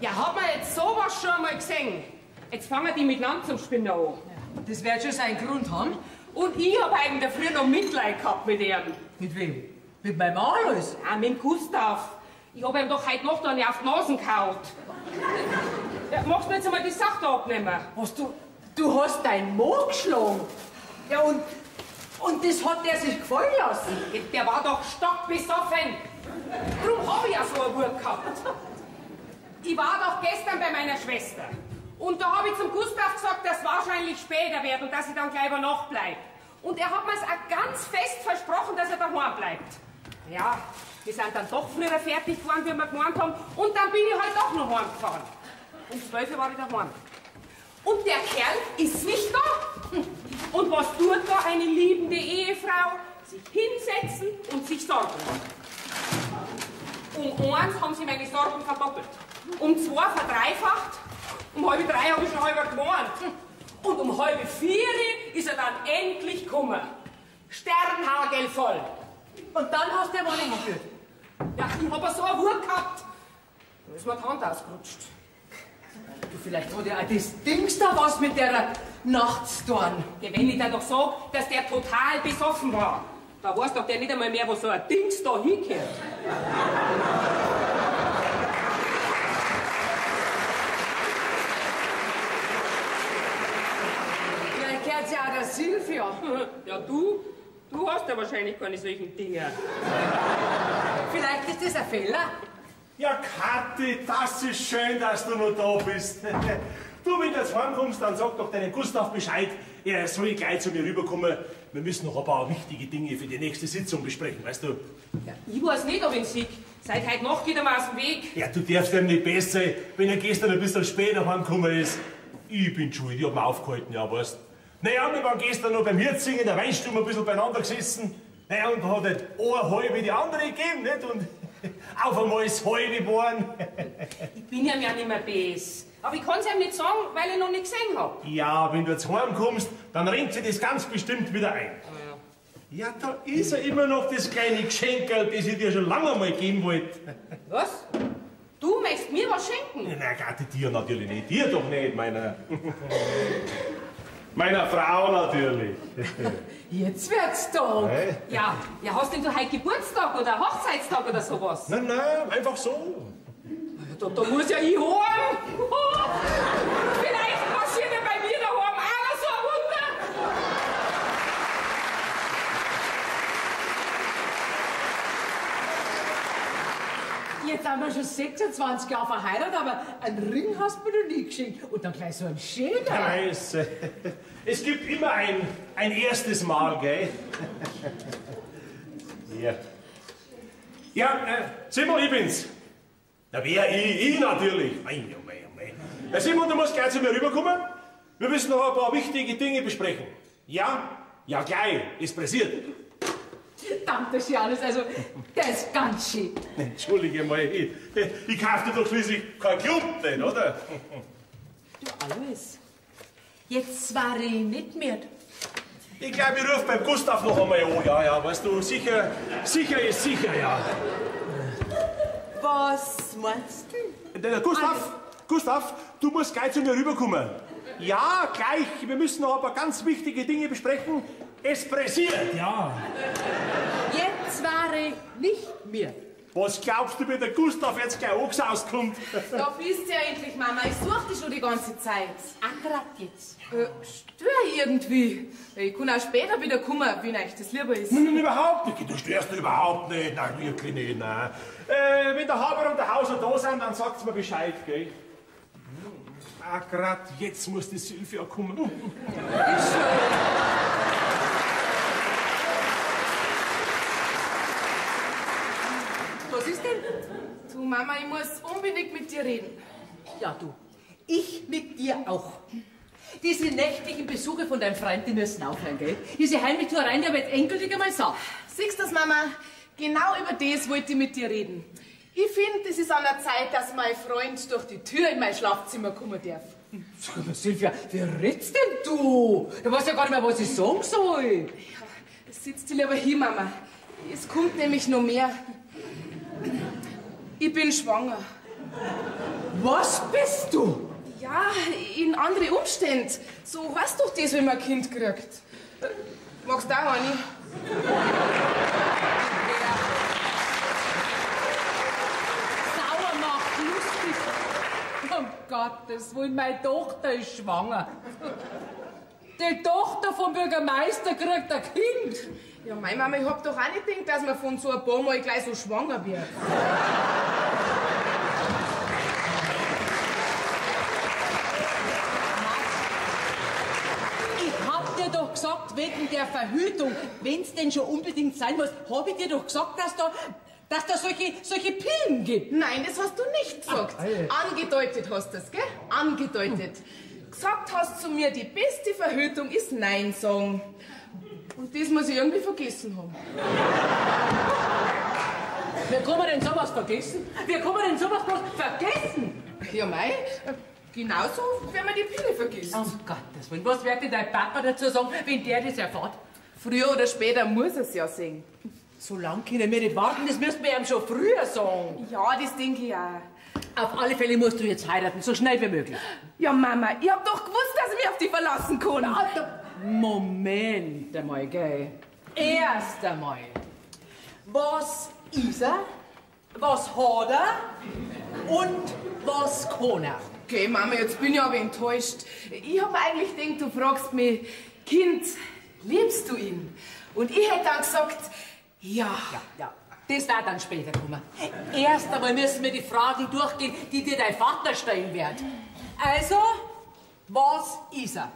Ja, hat man jetzt sowas schon einmal gesehen? Jetzt fangen die miteinander zum Spinnen an. Das wird schon seinen Grund haben. Und ich hab eigentlich früher noch Mitleid gehabt mit ihm. Mit wem? Mit meinem Alois? Ah, mit dem Gustav. Ich hab ihm doch heute Nacht eine auf die Nase gehauen. Ja, magst du jetzt einmal die Sache da abnehmen? Was, du hast deinen Mo geschlagen? Ja, und Und das hat der sich gefallen lassen? Der war doch stockbesoffen. Drum hab ich ja so eine Wut gehabt. Ich war doch gestern bei meiner Schwester. Und da habe ich zum Gustav gesagt, dass es wahrscheinlich später wird und dass ich dann gleich über Nacht bleibe. Und er hat mir auch ganz fest versprochen, dass er daheim bleibt. Ja, wir sind dann doch früher fertig geworden, wie wir gemeint haben. Und dann bin ich halt doch noch heimgefahren. Um 12 Uhr war ich daheim. Und der Kerl ist nicht da. Und was tut da eine liebende Ehefrau? Sich hinsetzen und sich Sorgen machen. Um 1 haben sie meine Sorgen verdoppelt. Um 2 verdreifacht. Um 2:30 habe ich schon halber gewarnt. Und um 3:30 ist er dann endlich gekommen. Sternhagel voll. Und dann hast du ja mal geführt. Ja, ich hab so eine Wut gehabt. Da ist mir die Hand ausgerutscht. Du, vielleicht hat ja auch das Dings da was mit der Nachtstorn. Wenn ich dir doch sag, dass der total besoffen war, da weiß doch der nicht einmal mehr, wo so ein Dings da hingehört. Vielleicht gehört ja auch der Silvia. Ja, du hast ja wahrscheinlich keine solchen Dinge. Vielleicht ist das ein Fehler. Ja, Kathi, das ist schön, dass du noch da bist. Du, wenn du jetzt heimkommst, dann sag doch deinem Gustav Bescheid, er soll gleich zu mir rüberkommen. Wir müssen noch ein paar wichtige Dinge für die nächste Sitzung besprechen, weißt du? Ja, ich weiß nicht, ob ich ihn sehe. Seit heute Nacht geht er mir aus dem Weg. Ja, du darfst ihm nicht besser sein, wenn er gestern ein bisschen später heimgekommen ist. Ich bin schuld, ich hab ihn aufgehalten, ja, weißt. Naja, wir waren gestern noch beim Hirtsingen in der Weinstube ein bisschen beieinander gesessen. Naja, und da hat halt eine halbe die andere gegeben, nicht? Und auf einmal ist halbe geworden. Ich bin ihm ja nicht mehr bes. Aber ich kann es ihm nicht sagen, weil ich noch nicht gesehen habe. Ja, wenn du jetzt heimkommst, dann rennt sie das ganz bestimmt wieder ein. Ja, da ist ja immer noch das kleine Geschenkerl, das ich dir schon lange mal geben wollte. Was? Du möchtest mir was schenken? Na, Gatti, dir natürlich nicht. Dir doch nicht, meiner Frau natürlich. Jetzt wird's da. Hey. Ja, hast denn du heute Geburtstag oder Hochzeitstag oder sowas? Nein, einfach so. Da muss ja ich heim. Vielleicht passiert ja bei mir daheim auch so ein Wunder. Jetzt haben wir schon 26 Jahre verheiratet, aber einen Ring hast du mir noch nie geschenkt. Und dann gleich so ein schöner. Ja, es gibt immer ein erstes Mal, gell? Ja. Ja, Simon, ich bin's. Na, wer? Ich natürlich. Mein. Ja, Simon, du musst gleich zu mir rüberkommen. Wir müssen noch ein paar wichtige Dinge besprechen. Ja? Ja, gleich. Ist pressiert. Danke, Janus, also, der ist ganz schön. Entschuldige mal, ich kauf dir doch schließlich kein Klumpen, nicht, oder? Du, alles. Jetzt war ich nicht mehr. Ich glaube, ich rufe beim Gustav noch einmal an. Ja, weißt du, sicher ist sicher, ja. Was meinst du? Gustav, du musst gleich zu mir rüberkommen. Ja, gleich. Wir müssen noch ein paar ganz wichtige Dinge besprechen. Es pressiert, ja. Jetzt war ich nicht mehr. Was glaubst du, wenn der Gustav jetzt gleich angesaust kommt? Da bist du ja endlich, Mama. Ich such dich schon die ganze Zeit. Grad jetzt. Stör irgendwie. Ich kann auch später wieder kommen, wenn euch das lieber ist. Nein, überhaupt nicht. Du störst überhaupt nicht. Nein, wirklich nicht, nein. Wenn der Haber und der Hauser da sind, dann sagt's mir Bescheid, gell? Grad jetzt muss die Silvia kommen. Was ist denn? Du, Mama, ich muss unbedingt mit dir reden. Ja, du. Ich mit dir auch. Diese nächtlichen Besuche von deinem Freund, die müssen aufhören, gell? Diese Heimlichtuereien, die aber jetzt endgültig einmal satt. Siehst du das, Mama? Genau über das wollte ich mit dir reden. Ich finde, es ist an der Zeit, dass mein Freund durch die Tür in mein Schlafzimmer kommen darf. Silvia, wie redst denn du? Du weißt ja gar nicht mehr, was ich sagen soll. Ja, sitzt du lieber hier, Mama. Es kommt nämlich noch mehr. Ich bin schwanger. Was bist du? Ja, in andere Umstände. So weißt doch das, wenn man ein Kind kriegt. Magst du auch, Anni? Sauer macht lustig. Um Gottes Willen, meine Tochter ist schwanger. Die Tochter vom Bürgermeister kriegt ein Kind. Ja, meine Mama, ich hab doch auch nicht gedacht, dass man von so ein paar Mal gleich so schwanger wird. Ich hab dir doch gesagt, wegen der Verhütung, wenn's denn schon unbedingt sein muss, hab ich dir doch gesagt, dass da solche Pillen gibt. Nein, das hast du nicht gesagt. Angedeutet hast du es, gell? Angedeutet. Gesagt hast zu mir, die beste Verhütung ist Nein sagen. Und das muss ich irgendwie vergessen haben. Wie kann man denn sowas vergessen? Wie kann man denn sowas bloß vergessen? Ja, mei, genauso, wenn man die Pille vergisst. Um Gottes Willen, was wird denn dein Papa dazu sagen, wenn der das erfährt? Früher oder später muss er es ja sehen. So lange können wir nicht warten, das müssten wir ihm schon früher sagen. Ja, das denke ich auch. Auf alle Fälle musst du jetzt heiraten, so schnell wie möglich. Ja, Mama, ich hab doch gewusst, dass ich mich auf die verlassen kann. Moment einmal, gell. Erst einmal. Was ist er? Was hat er? Und was kann er? Okay, Mama, jetzt bin ich aber enttäuscht. Ich hab mir eigentlich gedacht, du fragst mich, Kind, liebst du ihn? Und ich hätte dann gesagt, ja. Ja, das wird dann später kommen. Erst einmal müssen wir die Fragen durchgehen, die dir dein Vater stellen wird. Also, was ist er?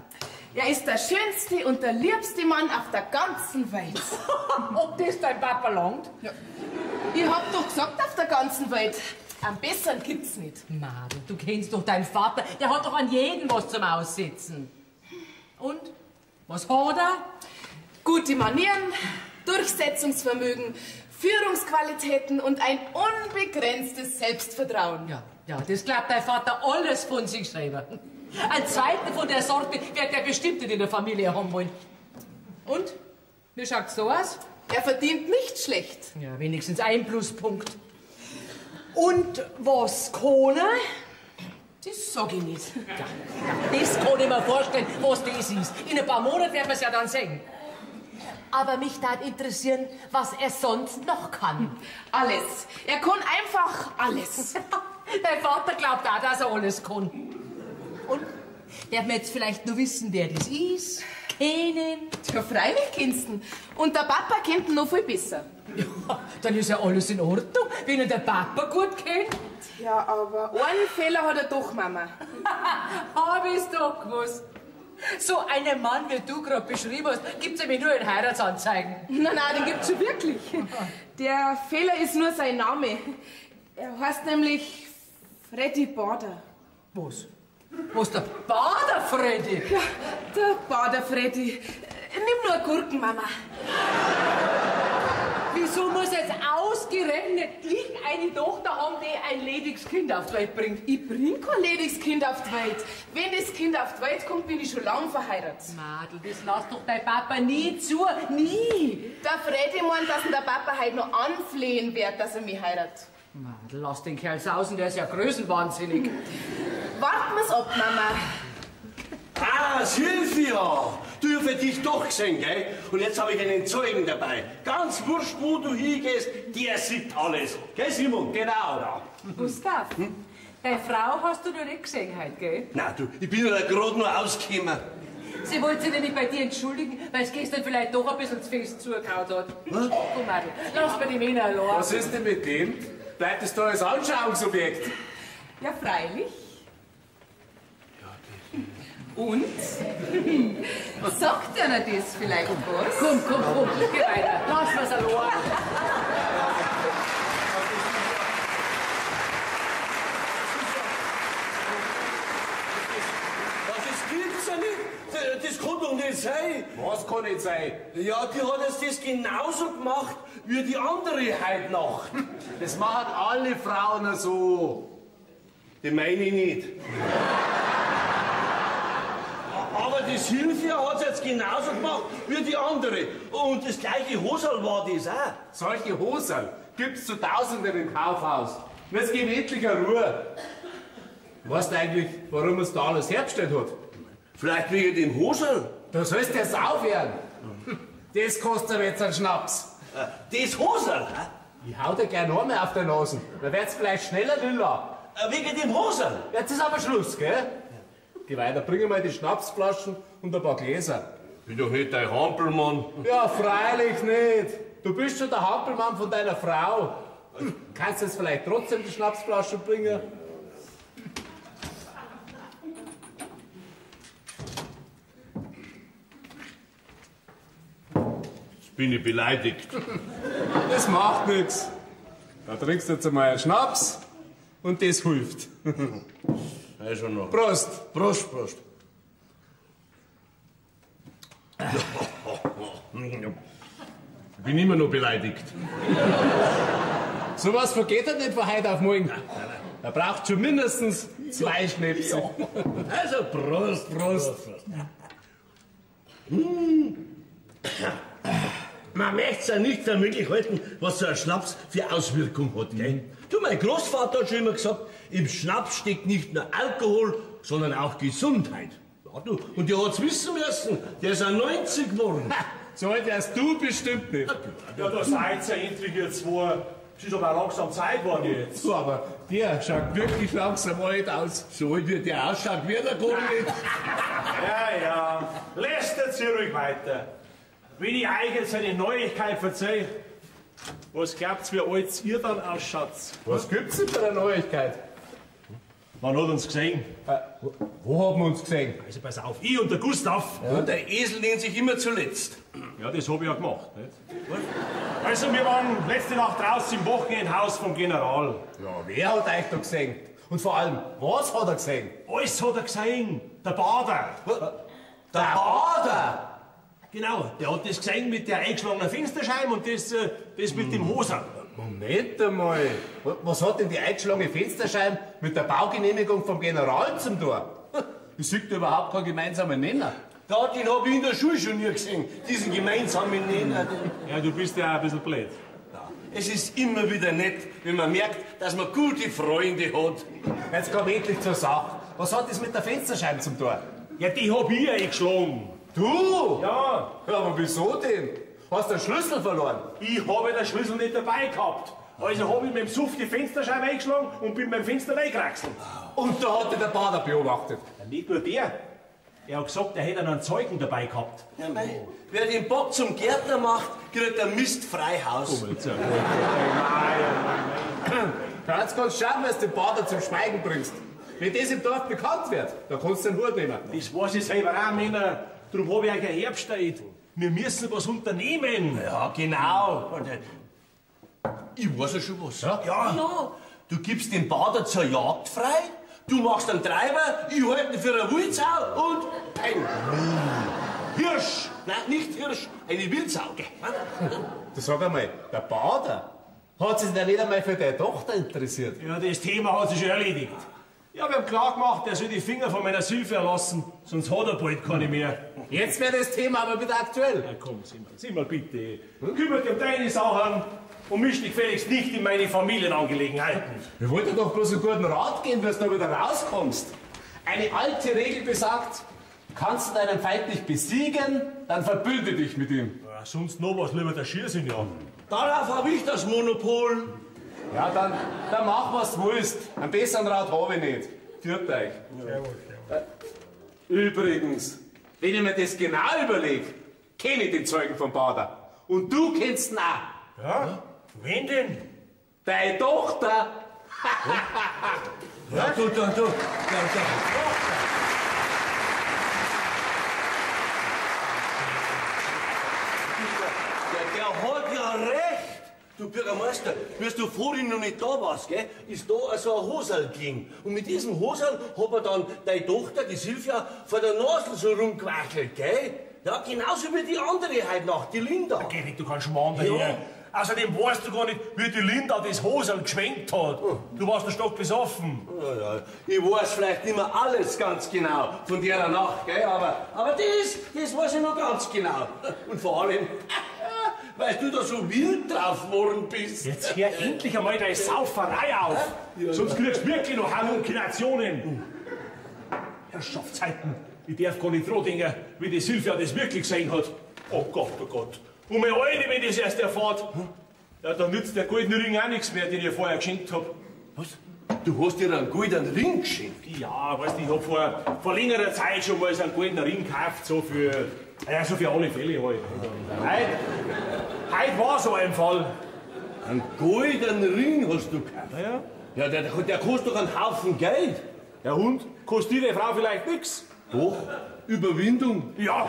Er ist der schönste und der liebste Mann auf der ganzen Welt. Ob das dein Papa langt? Ja. Ich hab doch gesagt, auf der ganzen Welt. Am besseren gibt's nicht. Madel, du kennst doch deinen Vater. Der hat doch an jeden was zum Aussitzen. Und? Was hat er? Gute Manieren, Durchsetzungsvermögen, Führungsqualitäten und ein unbegrenztes Selbstvertrauen. Ja, das glaubt dein Vater alles von sich selber. Ein zweiten von der Sorte wird er bestimmt nicht in der Familie haben wollen. Und? Wie schaut's so aus? Er verdient nicht schlecht. Ja, wenigstens ein Pluspunkt. Und was kann er? Das sag ich nicht. Ja, das kann ich mir vorstellen, was das ist. In ein paar Monaten werden wir es ja dann sehen. Aber mich darf interessieren, was er sonst noch kann. Alles. Er kann einfach alles. Dein Vater glaubt auch, dass er alles kann. Und? Darf man jetzt vielleicht nur wissen, wer das ist? Kennen? Ja, freilich kennst ihn. Und der Papa kennt ihn noch viel besser. Ja, dann ist ja alles in Ordnung, wenn er der Papa gut kennt. Ja, aber einen Fehler hat er doch, Mama. Hab ich's doch gewusst. So einen Mann, wie du gerade beschrieben hast, gibt's nämlich nur in Heiratsanzeigen. Nein, den gibt's schon wirklich. Der Fehler ist nur sein Name. Er heißt nämlich Freddy Bader. Was? Was, der Bader Freddy? Ja, der Bader Freddy. Nimm nur eine Gurken, Mama. Wieso muss jetzt ausgerechnet ich eine Tochter haben, die ein lediges Kind auf die Welt bringt? Ich bring kein lediges Kind auf die Welt. Wenn das Kind auf die Welt kommt, bin ich schon lang verheiratet. Madel, das lässt doch dein Papa nie zu. Nie. Der Freddy meint, dass ihn der Papa halt noch anflehen wird, dass er mich heiratet. Madel, lass den Kerl sausen, der ist ja größenwahnsinnig. Warten wir's ab, Mama. Ah, Silvia! Du hast für dich doch gesehen, gell? Und jetzt habe ich einen Zeugen dabei. Ganz wurscht, wo du hingehst, der sieht alles. Gell, Simon? Genau. Gustav, deine Frau hast du noch nicht gesehen heute, gell? Na du, ich bin ja gerade nur ausgekommen. Sie wollte sich nämlich bei dir entschuldigen, weil es gestern vielleicht doch ein bisschen zu fest zugehauen hat. Komm, Madel, lass mir die Männer allein. Was ist denn mit dem? Bleibt es da als Anschauungsobjekt? Ja, freilich. Und? Sagt er das vielleicht was? Komm, geh weiter. Lass mir's allein. Das gibt's ja nicht. Das kann doch nicht sein. Was kann nicht sein? Ja, die hat jetzt das genauso gemacht wie die andere heute Nacht. Das machen alle Frauen so. Die meine ich nicht. Aber die Silvia hat es jetzt genauso gemacht wie die andere. Und das gleiche Hosal war das auch. Solche Hosen gibt's zu Tausenden im Kaufhaus. Und jetzt gib endlich eine Ruhe. Weißt du eigentlich, warum es da alles hergestellt hat? Vielleicht wegen dem Hosal. Du sollst ja aufhören. Das kostet aber jetzt einen Schnaps. Das Hosal? Ich hau dir gleich noch mehr auf der Nase. Dann wird's vielleicht schneller lila. Wegen dem Hosal? Jetzt ist aber Schluss, gell? Geh weiter, bring mal die Schnapsflaschen und ein paar Gläser. Bin doch nicht dein Hampelmann. Ja, freilich nicht. Du bist schon der Hampelmann von deiner Frau. Kannst du jetzt vielleicht trotzdem die Schnapsflaschen bringen? Jetzt bin ich beleidigt. Das macht nichts. Da trinkst du jetzt einmal einen Schnaps und das hilft. Also noch. Prost! Prost, Prost. Ich bin immer noch beleidigt. Sowas vergeht halt nicht von heute auf morgen. Er braucht schon mindestens 2 Schnäpse. Also Prost, Prost. Man möchte es ja nicht für möglich halten, was so ein Schnaps für Auswirkungen hat, gell? Du, mein Großvater hat schon immer gesagt, im Schnaps steckt nicht nur Alkohol, sondern auch Gesundheit. Ja, du, und der hat's wissen müssen, der ist ja 90 geworden. So alt wärst du bestimmt nicht. Ja, da seid ihr endlich ihr zwei. Es ist aber auch langsam Zeit geworden jetzt. So, aber der schaut wirklich langsam alt aus. So alt wie der ausschaut, wird er gar nicht. Ja, lästert sie ruhig weiter. Wenn ich euch jetzt eine Neuigkeit verzeihe, was glaubt's, wie alt ihr dann ausschaut? Was gibt's denn für eine Neuigkeit? Man hat uns gesehen. Wo haben wir uns gesehen? Also pass auf, ich und der Gustav. Ja, der Esel nennt sich immer zuletzt. Ja, das habe ich ja gemacht. Nicht? Also wir waren letzte Nacht draußen im Wochenendhaus vom General. Ja, wer hat euch da gesehen? Und vor allem, was hat er gesehen? Alles hat er gesehen. Der Bader. Der Bader! Genau, der hat das gesehen mit der eingeschlagenen Fensterscheibe und das mit dem Hoser. Moment einmal. Was hat denn die eingeschlagene Fensterscheibe mit der Baugenehmigung vom General zum tun? Ich sehe überhaupt keinen gemeinsamen Nenner. Da, den hab ich in der Schule schon nie gesehen, diesen gemeinsamen Nenner. Ja, du bist ja auch ein bisschen blöd. Es ist immer wieder nett, wenn man merkt, dass man gute Freunde hat. Jetzt komm endlich zur Sache. Was hat das mit der Fensterscheibe zum tun? Ja, die hab ich eingeschlagen. Du? Ja, Ja, aber wieso denn? Hast du den Schlüssel verloren? ich habe den Schlüssel nicht dabei gehabt. Also habe ich mit dem Suff die Fensterscheibe eingeschlagen und bin beim Fenster weggekraxelt. Und da hat dich der Bader beobachtet. Ja, nicht nur der. Er hat gesagt, er hätte einen Zeugen dabei gehabt. Ja, mei, wer den Bock zum Gärtner macht, kriegt ein Mistfreihaus. Ja, jetzt kannst du schauen, dass du den Bader zum Schweigen bringst. Wenn das im Dorf bekannt wird, dann kannst du den Hut nehmen. Das weiß ich selber auch, Männer. Darum habe ich euch ein Herbststeid. Wir müssen was unternehmen. Ja, genau. Ich weiß ja schon was. Ja? Ja, du gibst den Bader zur Jagd frei, du machst einen Treiber, ich halte ihn für eine Wildsau und ein Hirsch. Nein, nicht Hirsch, eine Wildsau. Du sag einmal, der Bader hat sich denn nicht einmal für deine Tochter interessiert. Ja, das Thema hat sich schon erledigt. Ja, wir haben klar gemacht, er soll die Finger von meiner Silvia lassen, sonst hat er bald keine mehr. Jetzt wäre das Thema aber wieder aktuell. Ja, komm, sieh mal bitte. Kümmert dich um deine Sachen und misch dich gefälligst nicht in meine Familienangelegenheiten. Wir wollten doch bloß einen guten Rat geben, dass du da wieder rauskommst. Eine alte Regel besagt, kannst du deinen Feind nicht besiegen, dann verbünde dich mit ihm. Ja, sonst noch was, lieber der Schiersinn, ja. Darauf habe ich das Monopol. Ja, dann mach, was du willst. Einen besseren Rat habe ich nicht. Führt euch. Übrigens, wenn ich mir das genau überlege, kenne ich den Zeugen vom Bader. Und du kennst ihn auch. Ja? Wen denn? Deine Tochter. Ja, du. Der hat ja recht. Du Bürgermeister, wie du vorhin noch nicht da warst, gell, ist da also ein Hosal gelegen. Und mit diesem Hosal hat er dann deine Tochter, die Silvia, vor der Nase so rumgewackelt, gell? Ja, genauso wie die andere heute Nacht, die Linda. Geh weg, du kannst Schmarrn daher. Außerdem weißt du gar nicht, wie die Linda das Hosel geschwenkt hat. Du warst der Stock besoffen. Ja, ich weiß vielleicht nicht mehr alles ganz genau von der Nacht, gell, aber das weiß ich noch ganz genau. Und vor allem, weil du da so wild drauf geworden bist. Jetzt hör endlich einmal deine Sauferei auf. Sonst kriegst du wirklich noch Halluzinationen. Herrschaftszeiten, ich darf gar nicht denken, wie die Silvia das wirklich gesehen hat. Oh Gott, oh Gott. Und meine Alte, wenn das erst erfahrt, ja, dann nützt der goldene Ring auch nichts mehr, den ich vorher geschenkt hab. Was? du hast dir einen goldenen Ring geschenkt. Ja, weißt du, ich hab vor längerer Zeit schon mal so einen goldenen Ring gekauft, so für alle Fälle halt. Heute war so ein Fall. Einen goldenen Ring hast du gekauft? Ja. Ja, der kostet doch einen Haufen Geld. Der Hund kostet die Frau vielleicht nix. Doch, Überwindung. Ja.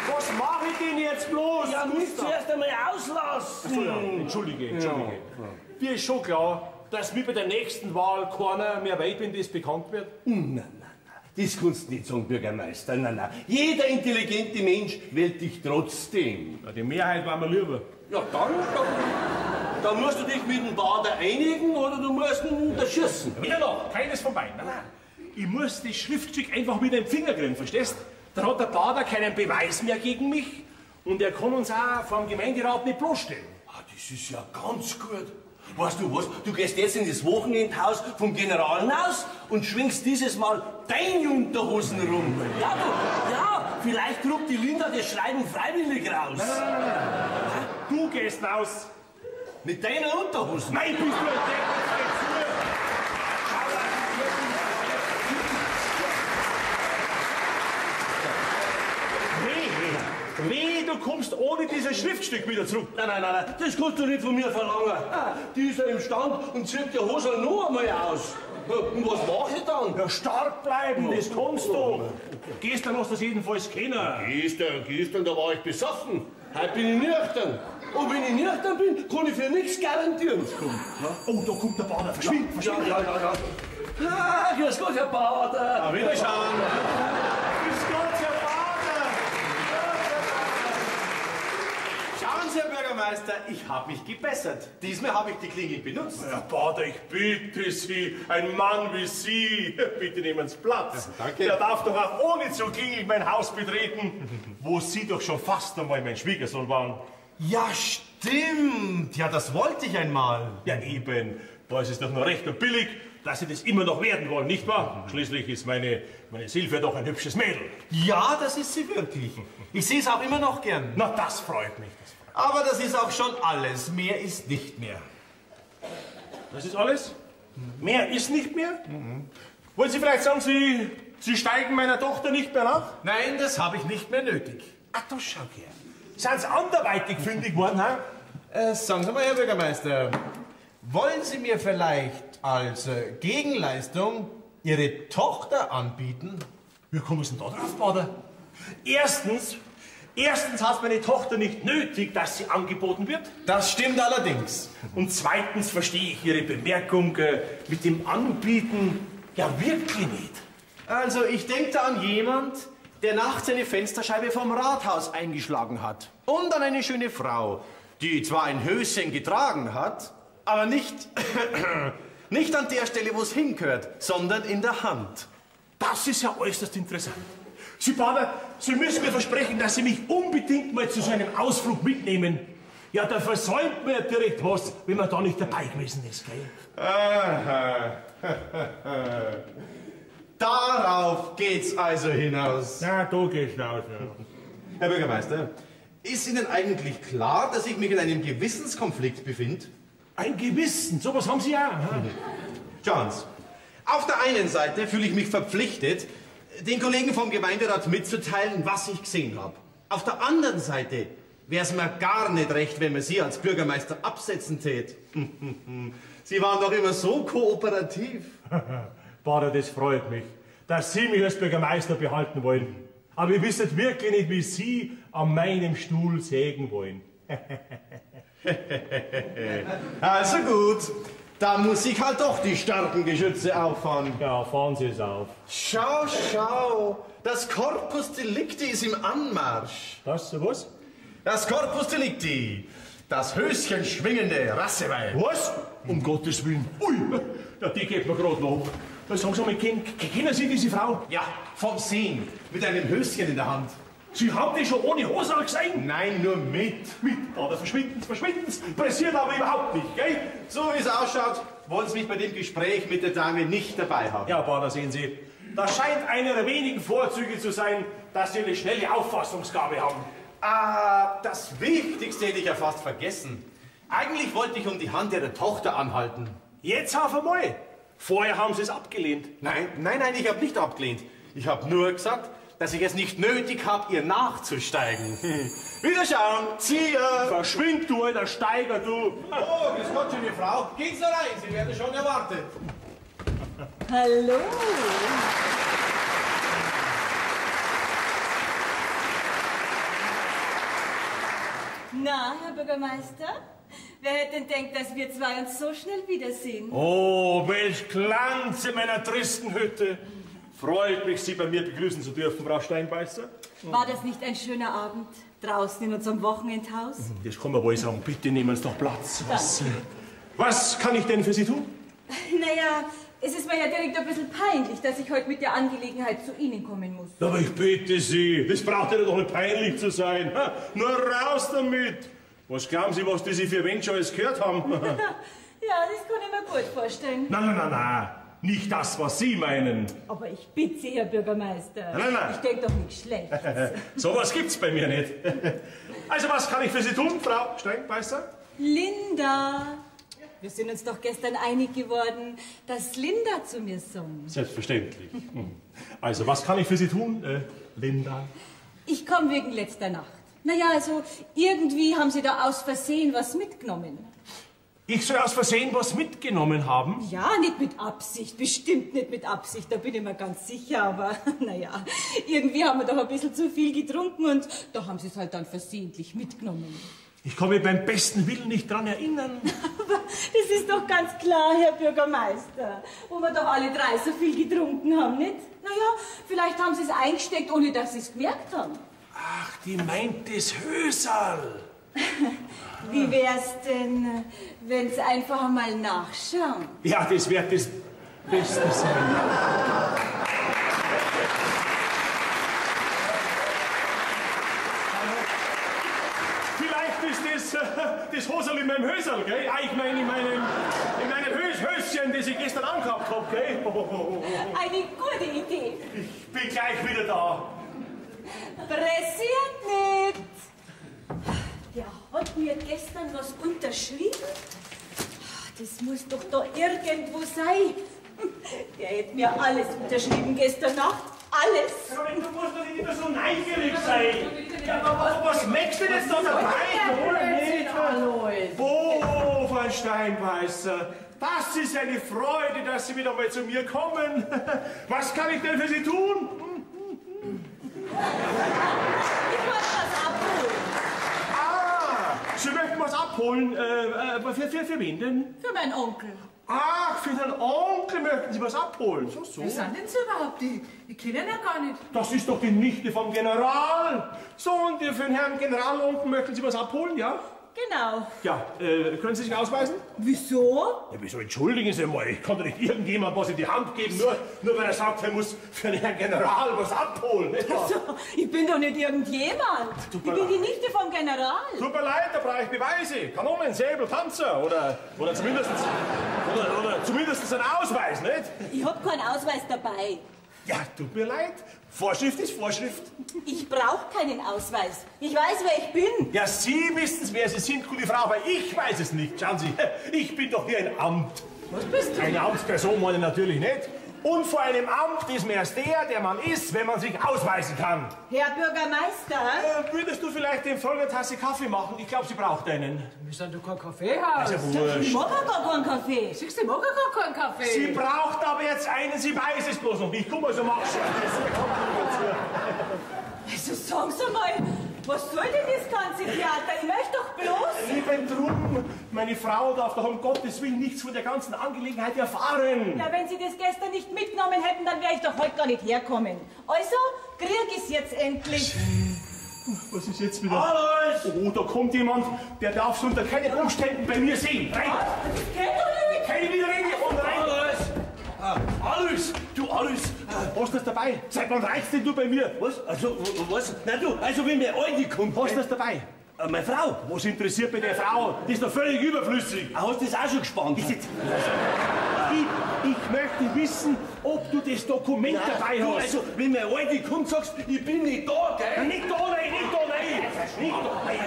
Was mache ich denn jetzt bloß? Ja, musst zuerst einmal auslassen. So, ja. Entschuldige. Dir ist schon klar, dass mir bei der nächsten Wahl keiner mehr Weibindes bekannt wird? Nein. Das kannst du nicht sagen, Bürgermeister. Nein. Jeder intelligente Mensch wählt dich trotzdem. Ja, die Mehrheit war mir lieber. Ja, dann musst du dich mit dem Bader einigen oder du musst ihn erschießen. Wieder noch, keines von beiden. Nein. Ich muss das Schriftstück einfach mit dem Finger kriegen, verstehst? Dann hat der Bader keinen Beweis mehr gegen mich und er kann uns auch vom Gemeinderat nicht bloßstellen. Ah, das ist ja ganz gut. Weißt du was? Du gehst jetzt in das Wochenendhaus vom Generalhaus und schwingst dieses Mal deine Unterhosen rum. Ja, vielleicht druckt die Linda das Schreiben freiwillig raus. Nein. Du gehst raus. Mit deinen Unterhosen? Nein, bist du ein Depp. Weh, du kommst ohne dieses Schriftstück wieder zurück. Nein, das kannst du nicht von mir verlangen. Die ist ja im Stand und zieht die Hose noch einmal aus. Und was mache ich dann? Ja, stark bleiben, das kannst du. Gestern hast du das jedenfalls kennen. Gestern, da war ich besoffen. Heute bin ich nüchtern. Und wenn ich nüchtern bin, kann ich für nichts garantieren. Oh, da kommt der Bader. Verschwind. Ja. Grüß Gott, Herr Bader. Auf Wiederschauen. Grüß Gott, Herr Bader. Schauen Sie, Herr Bürgermeister, ich habe mich gebessert. Diesmal habe ich die Klingel benutzt. Herr Bader, ich bitte Sie, ein Mann wie Sie, bitte nehmen Sie Platz. Ja, danke. Der darf doch auch ohne zu klingeln mein Haus betreten, wo Sie doch schon fast einmal mein Schwiegersohn waren. Ja, stimmt. Ja, das wollte ich einmal. Ja, eben. Da ist es doch nur recht und billig, dass Sie das immer noch werden wollen, nicht wahr? Schließlich ist meine Silvia doch ein hübsches Mädel. Ja, das ist sie wirklich. Ich sehe es auch immer noch gern. Na, das freut mich. Aber das ist auch schon alles. Mehr ist nicht mehr. Das ist alles? Mehr ist nicht mehr? Wollen Sie vielleicht sagen, Sie steigen meiner Tochter nicht mehr nach? Nein, das habe ich nicht mehr nötig. Ach, du schau her. Sind Sie anderweitig fündig worden, ha? Sagen Sie mal, Herr Bürgermeister, wollen Sie mir vielleicht als Gegenleistung Ihre Tochter anbieten? Wie kommen Sie denn da drauf, Bader? Erstens hat meine Tochter nicht nötig, dass sie angeboten wird. Das stimmt allerdings. Und zweitens verstehe ich Ihre Bemerkung mit dem Anbieten ja wirklich nicht. Also, ich denke da an jemand, der nachts eine Fensterscheibe vom Rathaus eingeschlagen hat. Und an eine schöne Frau, die zwar ein Höschen getragen hat, aber nicht an der Stelle, wo es hingehört, sondern in der Hand. Das ist ja äußerst interessant. Sie, Bader, Sie müssen mir versprechen, dass Sie mich unbedingt mal zu so einem Ausflug mitnehmen. Ja, da versäumt man ja direkt was, wenn man da nicht dabei gewesen ist, gell? Aha. Darauf geht's also hinaus. Na, da geht's hinaus, ja. Herr Bürgermeister, ist Ihnen eigentlich klar, dass ich mich in einem Gewissenskonflikt befinde? Ein Gewissen, sowas haben Sie ja. Schauen Sie, auf der einen Seite fühle ich mich verpflichtet, den Kollegen vom Gemeinderat mitzuteilen, was ich gesehen habe. Auf der anderen Seite wäre es mir gar nicht recht, wenn man Sie als Bürgermeister absetzen tät. Sie waren doch immer so kooperativ. Bader, das freut mich, dass Sie mich als Bürgermeister behalten wollen. Aber ihr wisst wirklich nicht, wie Sie an meinem Stuhl sägen wollen. Also gut, da muss ich halt doch die starken Geschütze auffahren. Ja, fahren Sie es auf. Schau, das Corpus Delicti ist im Anmarsch. Das, was? Das Corpus Delicti, das Höschen schwingende Rasseweib. Was? Um Gottes Willen. Ui, ja, die geht mir gerade noch. Sagen Sie mal, kennen Sie diese Frau? Ja, vom Sehen, mit einem Höschen in der Hand. Sie haben die schon ohne Hose gesehen? Nein, nur mit. Bader, verschwinden Sie. Pressiert aber überhaupt nicht, gell? So wie es ausschaut, wollen Sie mich bei dem Gespräch mit der Dame nicht dabei haben. Ja, Bader, sehen Sie, Das scheint einer der wenigen Vorzüge zu sein, dass Sie eine schnelle Auffassungsgabe haben. Ah, das Wichtigste hätte ich ja fast vergessen. Eigentlich wollte ich um die Hand Ihrer Tochter anhalten. Jetzt auf einmal. Vorher haben Sie es abgelehnt. Nein, ich habe nicht abgelehnt. Ich habe nur gesagt, dass ich es nicht nötig habe, ihr nachzusteigen. Wiederschauen, ziehe! Verschwind, du alter Steiger, du! Oh, grüß Gott, schöne Frau. Geht's da rein, Sie werden schon erwartet. Hallo. Na, Herr Bürgermeister, wer hätte denn denkt, dass wir zwei uns so schnell wiedersehen? Oh, welch Glanz in meiner tristen Hütte! Freut mich, Sie bei mir begrüßen zu dürfen, Frau Steinbeißer. War das nicht ein schöner Abend draußen in unserem Wochenendhaus? Das kann man wohl sagen. Bitte nehmen Sie doch Platz. Was kann ich denn für Sie tun? Naja, es ist mir ja direkt ein bisschen peinlich, dass ich heute mit der Angelegenheit zu Ihnen kommen muss. Aber ich bitte Sie, das braucht ja doch nicht peinlich zu sein. Ha, nur raus damit. Was glauben Sie, was die Sie für Menschen alles gehört haben? Ja, das kann ich mir gut vorstellen. Nein. Nicht das, was Sie meinen. Aber ich bitte Sie, Herr Bürgermeister. Nein. Ich denke doch nichts Schlechtes. Sowas gibt's bei mir nicht. Also, was kann ich für Sie tun, Frau Steinbeißer? Linda, wir sind uns doch gestern einig geworden, dass Linda zu mir soll. Selbstverständlich. Also, was kann ich für Sie tun, Linda? Ich komme wegen letzter Nacht. Naja, also irgendwie haben Sie da aus Versehen was mitgenommen. Ich soll aus Versehen was mitgenommen haben? Ja, nicht mit Absicht, bestimmt nicht mit Absicht, da bin ich mir ganz sicher, aber naja, irgendwie haben wir doch ein bisschen zu viel getrunken und da haben Sie es halt dann versehentlich mitgenommen. Ich kann mich beim besten Willen nicht dran erinnern. Aber das ist doch ganz klar, Herr Bürgermeister, wo wir doch alle drei so viel getrunken haben, nicht? Naja, vielleicht haben Sie es eingesteckt, ohne dass Sie es gemerkt haben. Ach, die meint das Höserl. Wie wär's denn, wenn Sie einfach einmal nachschauen? Ja, das wird das Beste sein. Vielleicht ist das Hoserl in meinem Höserl, gell? Ah, ich meine in meinem Höschen, das ich gestern angehabt habe, gell? Eine gute Idee. Ich bin gleich wieder da. Pressiert nicht. Der hat mir gestern was unterschrieben. Das muss doch da irgendwo sein. Der hätte mir alles unterschrieben gestern Nacht. Alles. Aber du musst doch nicht immer so neugierig sein. Ja, aber was merkst du denn jetzt da dabei? Oder nicht? Oh, Frau Steinbeißer, das ist eine Freude, dass Sie wieder mal zu mir kommen. Was kann ich denn für Sie tun? Ich wollte was abholen. Sie möchten was abholen? Für wen denn? Für meinen Onkel. Ach, für den Onkel möchten Sie was abholen. So. Wer sind denn Sie überhaupt? Ich kenne ihn ja gar nicht. Das ist doch die Nichte vom General. So, und für den Herrn Generalonkel möchten Sie was abholen, ja? Genau. Ja, können Sie sich ausweisen? Wieso? Ja, wieso entschuldigen Sie mal? Ich kann doch nicht irgendjemand was in die Hand geben, nur weil er sagt, er muss für den Herrn General was abholen. Nicht wahr? Also, ich bin doch nicht irgendjemand. Ich bin die Nichte vom General. Tut mir leid, da brauche ich Beweise. Kanonen, Säbel, Panzer oder zumindest einen Ausweis, nicht? Ich hab keinen Ausweis dabei. Ja, tut mir leid. Vorschrift ist Vorschrift. Ich brauche keinen Ausweis. Ich weiß, wer ich bin. Ja, Sie wissen, wer Sie sind, gute Frau, aber ich weiß es nicht. Schauen Sie, ich bin doch hier ein Amt. Was bist du? Eine Amtsperson meine ich natürlich nicht. Und vor einem Amt ist man erst der man ist, wenn man sich ausweisen kann. Herr Bürgermeister? Würdest du vielleicht dem Volk eine Tasse Kaffee machen? Ich glaube, sie braucht einen. Wir sind doch kein Kaffeehaus. Ist ja wurscht. Ich mag ja gar keinen Kaffee. Siehst du, ich mag ja gar keinen Kaffee. Sie braucht aber jetzt einen, sie weiß es bloß noch nicht. Guck mal, so machst du. Also sagen Sie mal, was soll denn das ganze Theater? Ich möchte doch bloß... Lieben Drum, meine Frau darf doch um Gottes Willen nichts von der ganzen Angelegenheit erfahren. Ja, wenn Sie das gestern nicht mitgenommen hätten, dann wäre ich doch heute gar nicht herkommen. Also, krieg ich's jetzt endlich. Was ist jetzt wieder? Alles! Oh, da kommt jemand, der darf es unter keinen Umständen bei mir sehen. Rein! Das geht doch nicht. Keine Widerrede und rein! Alles! Du, alles! Hast du das dabei? Seit wann reist denn du bei mir? Was? Also, was? Na du, also wenn mir eine kommt. Hast du das dabei? Meine Frau. Was interessiert mich der Frau? Das ist doch völlig überflüssig. Hast du das auch schon gespannt? Ich möchte wissen, ob du das Dokument dabei hast. Also, wenn mir Alte kommt, sagst ich bin nicht da, gell? Nicht da, nein, nicht da, nein. Nicht da, nein.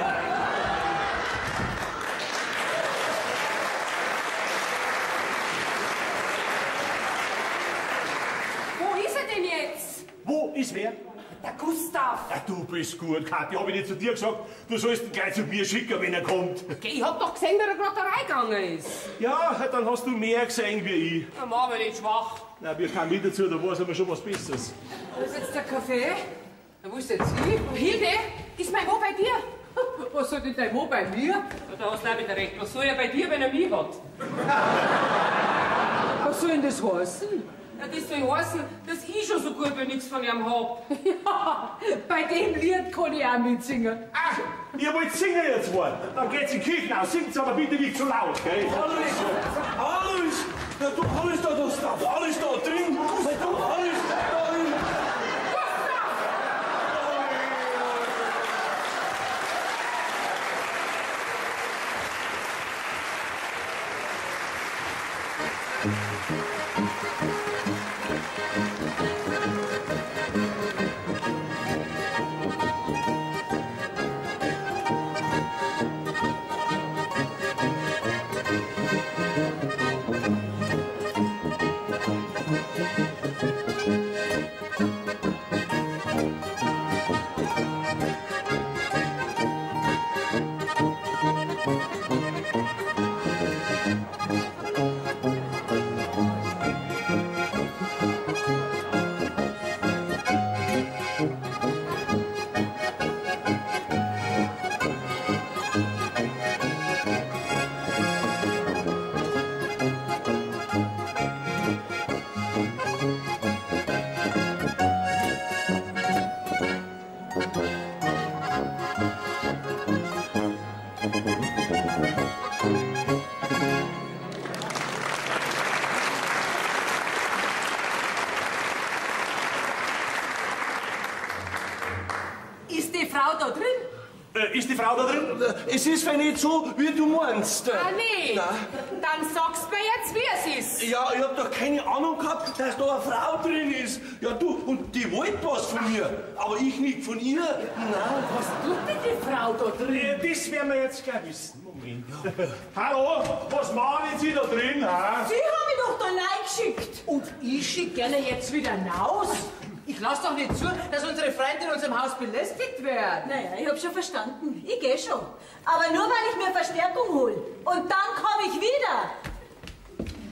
Wo ist er denn jetzt? Wo ist wer? Der Gustav. Ja, du bist gut, Kathi. Hab ich nicht zu dir gesagt, du sollst ihn gleich zu mir schicken, wenn er kommt. Okay, ich hab doch gesehen, dass er gerade da reingegangen ist. Ja, dann hast du mehr gesehen wie ich. Der Mann war nicht schwach. Na, wir kamen mit dazu, da weiß aber schon was Besseres. Wo ist jetzt der Kaffee? Na, wo ist jetzt sie? Hilde, ist mein Mann bei dir? Was soll denn dein Mann bei mir? Ja, da hast du auch wieder recht. Was soll er bei dir, wenn er mich hat? Was soll denn das heißen? Ja, das soll heißen, dass ich schon so gut wie nichts von ihm hab. Ja, bei dem Lied kann ich auch mitsingen. Ach, ihr wollt singen jetzt wollen? Dann geht's in die Kirche aus. Singt's aber bitte nicht zu laut, gell? Alles! Ja, du, alles da alles da drin! Du, alles da drin! Ist die Frau da drin? Ist die Frau da drin? Es ist wenn nicht so, wie du meinst. Ah, nee. Dann sagst mir jetzt, wie es ist. Ja, ich hab doch keine Ahnung gehabt, dass da eine Frau drin ist. Ja, du, und die wollte was von mir, aber ich nicht von ihr. Nein. Was tut denn die Frau da drin? Das werden wir jetzt gleich wissen. Moment. Hallo, was machen Sie da drin? Ha? Sie haben mich doch da reingeschickt. Und ich schicke gerne jetzt wieder raus. Ich lasse doch nicht zu, dass unsere Freunde in unserem Haus belästigt werden. Naja, ich hab schon verstanden. Ich geh schon. Aber nur, weil ich mir Verstärkung hol. Und dann komme ich wieder.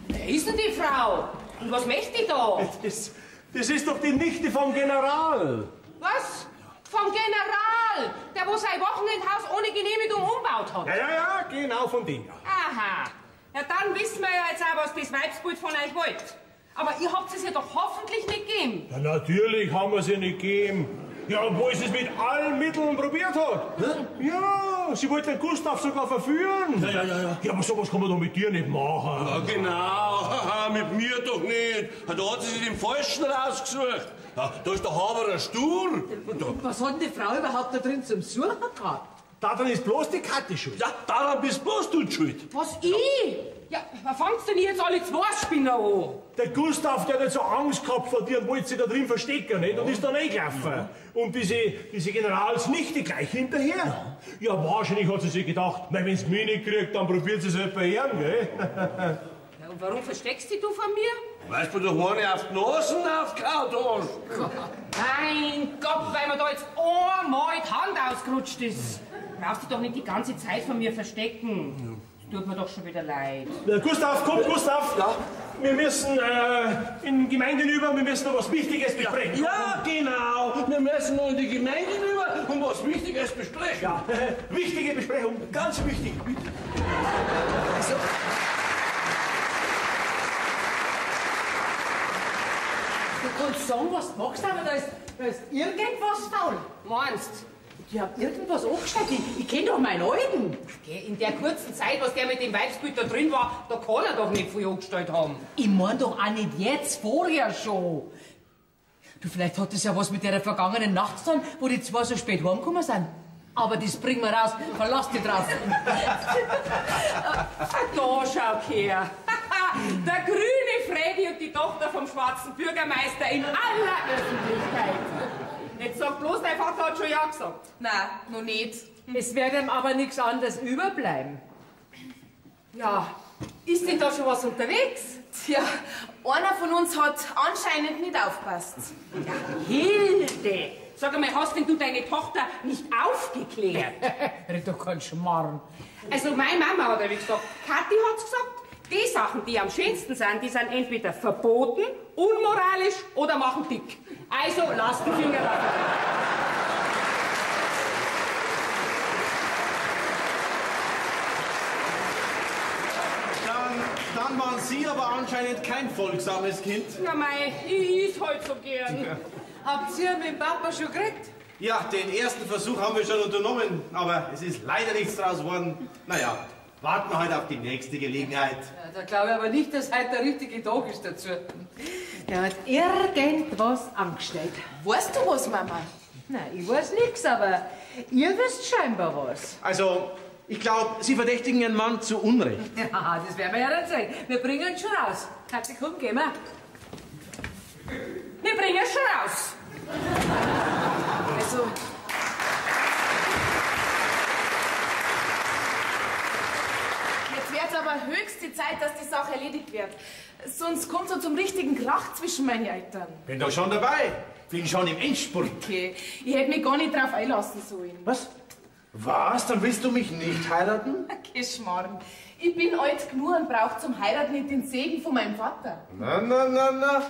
Wer ist denn die Frau? Und was möchte die da? Das ist doch die Nichte vom General. Was? Vom General, der wo sein Wochenendhaus ohne Genehmigung umbaut hat. Ja, genau von dem. Aha. Ja, dann wissen wir ja jetzt auch, was das Weibsbild von euch wollt. Aber ihr habt es ja doch hoffentlich nicht gegeben. Ja, natürlich haben wir sie nicht gegeben. Ja, obwohl sie es mit allen Mitteln probiert hat. Ja, sie wollte den Gustav sogar verführen. Ja. Ja, aber sowas kann man doch mit dir nicht machen. Ja, genau. Mit mir doch nicht. Da hat sie sich den Falschen rausgesucht. Ja, da ist der Haberer stur. Und da, Was hat denn die Frau überhaupt da drin zum Suchen gehabt? Daran ist bloß die Kathi schuld. ja, daran bist bloß du schuld. Was, ich? Ja, was fangst denn jetzt alle zwei Spinner an? Der Gustav, der hat jetzt so Angst gehabt vor dir und wollte sich da drin verstecken, nicht? Und ist dann eingelaufen. Und diese Generalsnichte gleich hinterher. Ja, wahrscheinlich hat sie sich gedacht, wenn sie mich nicht kriegt, dann probiert sie es halt bei ihm, gell? Ja, und warum versteckst dich du von mir? Weißt du doch, eine auf die Nasen aufgehauen hast. Mein Gott, weil mir da jetzt einmal die Hand ausgerutscht ist. Brauchst du doch nicht die ganze Zeit von mir verstecken. Das tut mir doch schon wieder leid. Gustav, komm, Gustav. Ja. Wir müssen in die Gemeinde rüber, wir müssen noch was Wichtiges besprechen. Ja, genau. Wir müssen noch in die Gemeinde rüber und was Wichtiges besprechen. Ja, wichtige Besprechung. Ganz wichtig, bitte. Also, du kannst sagen, was du machst, aber da ist irgendwas faul. Meinst? Die haben irgendwas angestellt. Ich kenne doch meinen Alten. Gell, in der kurzen Zeit, was der mit dem Weibsbild da drin war, da kann er doch nicht viel angestellt haben. Ich mein doch auch nicht jetzt, vorher schon. Du, vielleicht hat das ja was mit der vergangenen Nacht zu tun, wo die zwei so spät heimgekommen sind. Aber das bringen wir raus. Verlass dich drauf. Da schau her. Der grüne Freddy und die Tochter vom schwarzen Bürgermeister in aller Öffentlichkeit. Jetzt sag bloß, dein Vater hat schon ja gesagt. Nein, noch nicht. Es wird ihm aber nichts anderes überbleiben. Ja, ist denn da schon was unterwegs? Tja, einer von uns hat anscheinend nicht aufgepasst. Ja, Hilde, sag einmal, hast denn du deine Tochter nicht aufgeklärt? Red doch keinen Schmarrn. Also meine Mama hat ja wie gesagt, Kathi hat's gesagt, die Sachen, die am schönsten sind, die sind entweder verboten, unmoralisch oder machen dick. Also lass die Finger davon. Dann waren Sie aber anscheinend kein folgsames Kind. Na mei, ich is halt so gern. Habt ihr mit dem Papa schon geredet? Ja, den ersten Versuch haben wir schon unternommen, aber es ist leider nichts draus geworden. Naja, warten wir halt auf die nächste Gelegenheit. Ja, da glaube ich aber nicht, dass heute der richtige Tag ist dazu. Er hat irgendwas angestellt. Weißt du was, Mama? Nein, ich weiß nichts, aber ihr wisst scheinbar was. Also, ich glaube, Sie verdächtigen Ihren Mann zu Unrecht. Ja, das werden wir ja dann sehen. Wir bringen ihn schon raus. Katze, komm, gehen wir. Wir bringen es schon raus. Also... Jetzt wäre es aber höchste Zeit, dass die Sache erledigt wird. Sonst kommt es zum richtigen Krach zwischen meinen Eltern. Bin doch schon dabei. Bin schon im Endspurt. Okay, ich hätte mich gar nicht drauf einlassen sollen. Was? Was? Dann willst du mich nicht heiraten? Geschmarrn. Ich bin alt genug und brauche zum Heiraten nicht den Segen von meinem Vater. Na.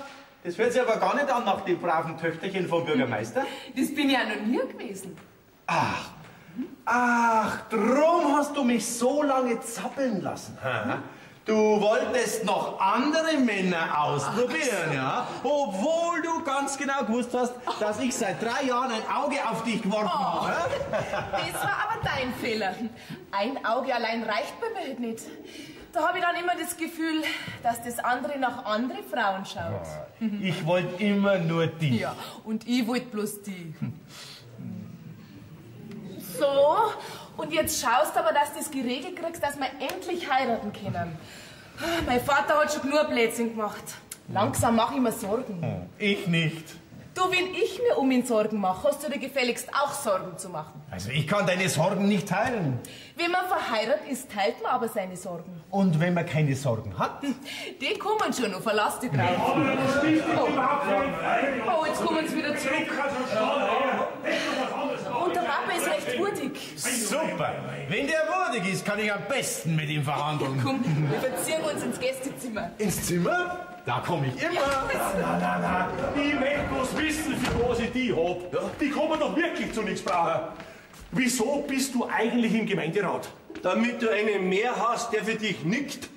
Das hört sich aber gar nicht an nach dem braven Töchterchen vom Bürgermeister. Das bin ich ja noch nie gewesen. Ach, drum hast du mich so lange zappeln lassen. Du wolltest noch andere Männer ausprobieren, ja? Obwohl du ganz genau gewusst hast, dass ich seit 3 Jahren ein Auge auf dich geworfen habe. Das war aber dein Fehler. Ein Auge allein reicht bei mir halt nicht. Da habe ich dann immer das Gefühl, dass das andere nach anderen Frauen schaut. Ich wollte immer nur dich. Ja, und ich wollte bloß die. So, und jetzt schaust aber, dass du das geregelt kriegst, dass wir endlich heiraten können. Mein Vater hat schon genug Blödsinn gemacht. Langsam mache ich mir Sorgen. Ich nicht. Du, wenn ich mir um ihn Sorgen mache, hast du dir gefälligst auch Sorgen zu machen. Also ich kann deine Sorgen nicht teilen. Wenn man verheiratet ist, teilt man aber seine Sorgen. Und wenn man keine Sorgen hat? Die kommen schon noch, verlass dich drauf. Oh, jetzt kommen sie wieder zurück. Und der Papa ist recht wurdig. Super. Wenn der wurdig ist, kann ich am besten mit ihm verhandeln. Komm, wir verziehen uns ins Gästezimmer. Ins Zimmer? Da komme ich immer. Na. Ich möchte bloß wissen, für was ich die hab. Ja? Die kann man doch wirklich zu nichts brauchen. Wieso bist du eigentlich im Gemeinderat? Damit du einen mehr hast, der für dich nickt.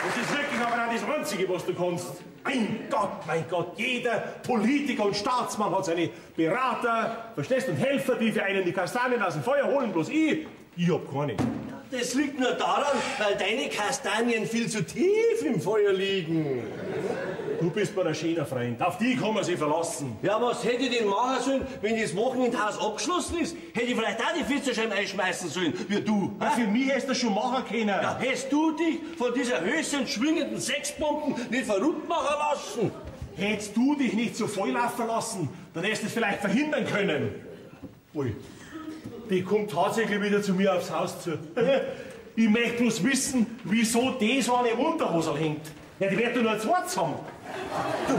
Das ist wirklich aber auch das Einzige, was du kannst. Mein Gott, jeder Politiker und Staatsmann hat seine Berater, verstehst, und Helfer, die für einen die Kastanien aus dem Feuer holen, bloß ich hab keine. Das liegt nur daran, weil deine Kastanien viel zu tief im Feuer liegen. Du bist mir ein schöner Freund, auf die kann man sich verlassen. Ja, was hätte ich denn machen sollen, wenn das Wochenendhaus abgeschlossen ist? Hätte ich vielleicht auch die Fensterscheiben einschmeißen sollen, wie du. Ja, für mich hättest du das schon machen können. Ja, hättest du dich von dieser höchsten schwingenden Sexbomben nicht verrückt machen lassen? Hättest du dich nicht so voll laufen lassen, dann hättest du es vielleicht verhindern können. Ui, die kommt tatsächlich wieder zu mir aufs Haus zu. Ich möchte bloß wissen, wieso die so eine Unterhose hängt. Ja, die wird doch nur ein zweites haben. Du,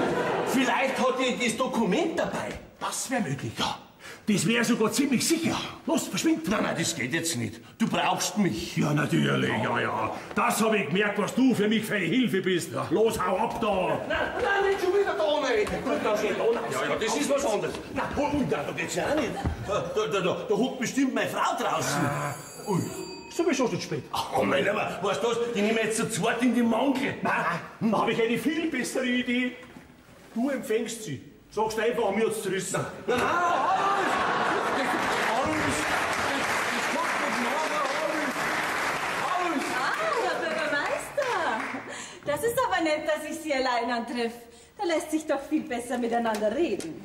vielleicht hat die das Dokument dabei. Das wäre möglich. Ja, das wäre sogar ziemlich sicher. Los, verschwind. Nein, das geht jetzt nicht. Du brauchst mich. Ja, natürlich, ja. Das habe ich gemerkt, was du für mich für eine Hilfe bist. Ja. Los, hau ab da. Nein, nicht schon wieder da rein. Ja, das ist was anderes. Nein, da geht's ja auch nicht. Da hockt bestimmt meine Frau draußen. Ui, sowieso schon spät. Ach, mein Lieber, weißt du was? Die nehmen jetzt so zweit in die Mankel. Nein, da habe ich eine viel bessere Idee. Du empfängst sie. Sagst einfach, mir hat's zerrissen. Nein, Herr Bürgermeister, dass ist aber nett, dass ich Sie allein antreffe. Da lässt sich doch viel besser miteinander reden.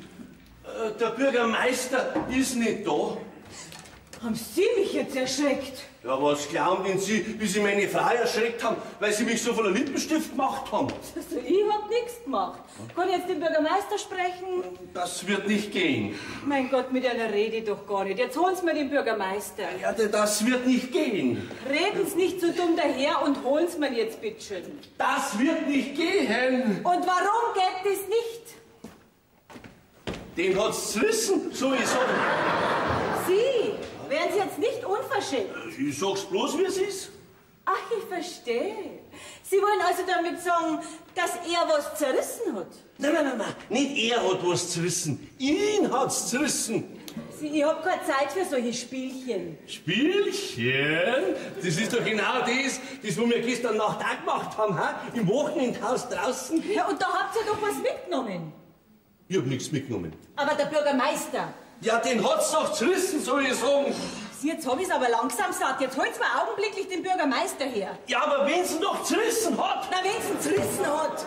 Der Bürgermeister ist nicht da. Haben Sie mich jetzt erschreckt? Ja, was glauben denn Sie, wie Sie meine Frau erschreckt haben, weil Sie mich so voller Lippenstift gemacht haben? Also, ich hab nichts gemacht. Kann ich jetzt den Bürgermeister sprechen? Das wird nicht gehen. Mein Gott, mit einer Rede doch gar nicht. Jetzt holen Sie mir den Bürgermeister. Ja, das wird nicht gehen. Reden Sie nicht so dumm daher und holen Sie mir jetzt bitteschön. Das wird nicht gehen. Und warum geht das nicht? Den hat's zerrissen, so ich sag. Sie, wären Sie jetzt nicht unverschämt? Ich sag's bloß, wie es ist. Ach, ich verstehe. Sie wollen also damit sagen, dass er was zerrissen hat? Nein. Nicht er hat was zerrissen. Ihn hat's zerrissen. Sie, ich hab keine Zeit für solche Spielchen. Spielchen? Das ist doch genau das, was wir gestern Nacht auch gemacht haben, ha? Im Wochenendhaus draußen. Ja, und da habt ihr doch was mitgenommen. Ich hab nichts mitgenommen. Aber der Bürgermeister. Ja, den hat's doch zerrissen, soll ich sagen. Jetzt hab ich's aber langsam satt. Jetzt holt's mir augenblicklich den Bürgermeister her. Ja, aber wenn's ihn doch zerrissen hat. Na, wenn's ihn zerrissen hat.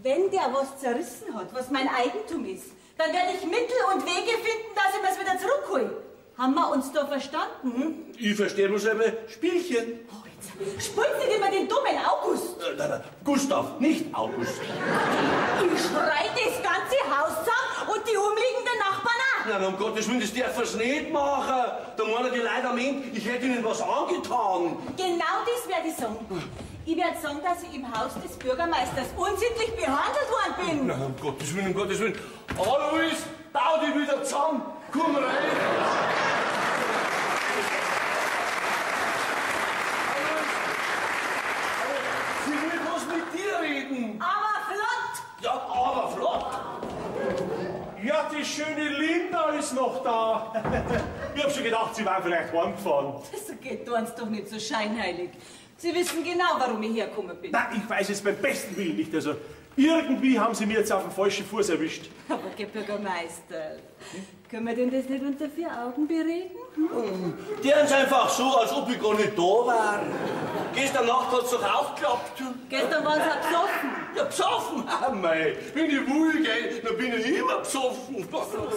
Wenn der was zerrissen hat, was mein Eigentum ist, dann werde ich Mittel und Wege finden, dass ich mir's wieder zurückhole. Haben wir uns da verstanden? Ich verstehe nur selber Spielchen. Oh, jetzt spult nicht immer den dummen August. Nein, Gustav, nicht August. Ich schrei das ganze Haus zusammen und die umliegenden Nachbarn auch. Nein, um Gottes Willen, das darf er's nicht machen. Da meinen die Leute am Ende, ich hätte ihnen was angetan. Genau das werde ich sagen. Ich werde sagen, dass ich im Haus des Bürgermeisters unsittlich behandelt worden bin. Nein, um Gottes Willen, um Gottes Willen. Alois, bau dich wieder zusammen. Komm rein. Sie will was mit dir reden. Aber flott! Ja, aber flott. Ja, die schöne Linda ist noch da. Ich hab schon gedacht, sie war vielleicht heimgefahren. So geht uns doch nicht so scheinheilig. Sie wissen genau, warum ich hergekommen bin. Nein, ich weiß es beim besten Willen nicht. Also, irgendwie haben sie mir jetzt auf den falschen Fuß erwischt. Aber, Herr Bürgermeister, können wir denn das nicht unter 4 Augen bereden? Die haben's einfach so, als ob ich gar nicht da war. Gestern Nacht hat's doch auch geklappt. Gestern waren Sie auch besoffen. Ja, besoffen? Ah, mei. Wenn ich will, gell, dann bin ich immer besoffen.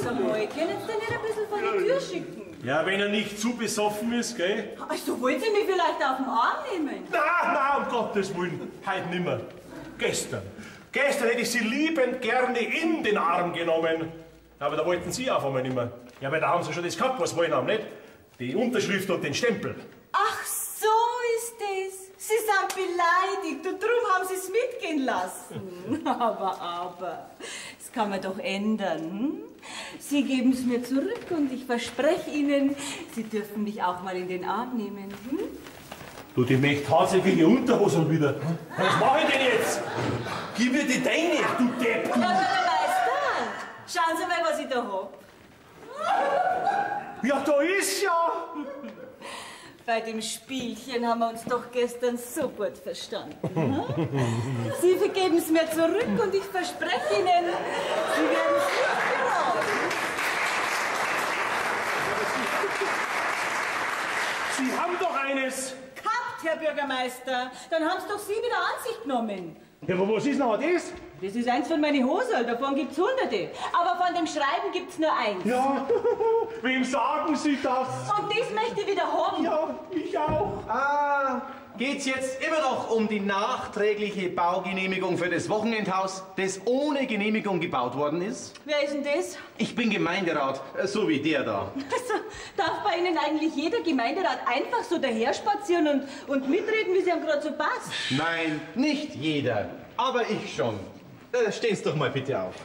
Sag mal, können Sie den nicht ein bisschen vor die Tür schicken? Ja, wenn er nicht zu besoffen ist, gell? Also, wollen Sie mich vielleicht auf den Arm nehmen? Nein, um Gottes Willen. Heute nimmer. Gestern hätte ich sie liebend gerne in den Arm genommen. Aber da wollten sie auf einmal nimmer. Ja, weil da haben sie schon das gehabt, was wollen haben, nicht? Die Unterschrift und den Stempel. Ach, so ist es. Sie sind beleidigt und darum haben Sie es mitgehen lassen. Aber, das kann man doch ändern. Hm? Sie geben es mir zurück und ich verspreche Ihnen, Sie dürfen mich auch mal in den Arm nehmen. Hm? Du, die möchte tatsächlich die Unterhose wieder. Was mach ich denn jetzt? Gib mir die deine, du Depp. Herr Bürgermeister, schauen Sie mal, was ich da hab. Ja, da ist ja. Bei dem Spielchen haben wir uns doch gestern so gut verstanden. Hm? Sie vergeben es mir zurück und ich verspreche Ihnen, Sie werden es nicht bereuen. Sie haben doch eines. Gehabt, Herr Bürgermeister. Dann haben Sie doch Sie wieder an sich genommen. Ja, aber was ist noch das? Das ist eins von meinen Hosen, davon gibt's Hunderte. Aber von dem Schreiben gibt's nur eins. Ja, wem sagen Sie das? Und das möchte ich wieder haben. Ja, ich auch. Ah, geht's jetzt immer noch um die nachträgliche Baugenehmigung für das Wochenendhaus, das ohne Genehmigung gebaut worden ist? Wer ist denn das? Ich bin Gemeinderat, so wie der da. Also, darf bei Ihnen eigentlich jeder Gemeinderat einfach so daherspazieren und mitreden, wie es ihm gerade so passt? Nein, nicht jeder, aber ich schon. Stehen Sie doch mal bitte auf.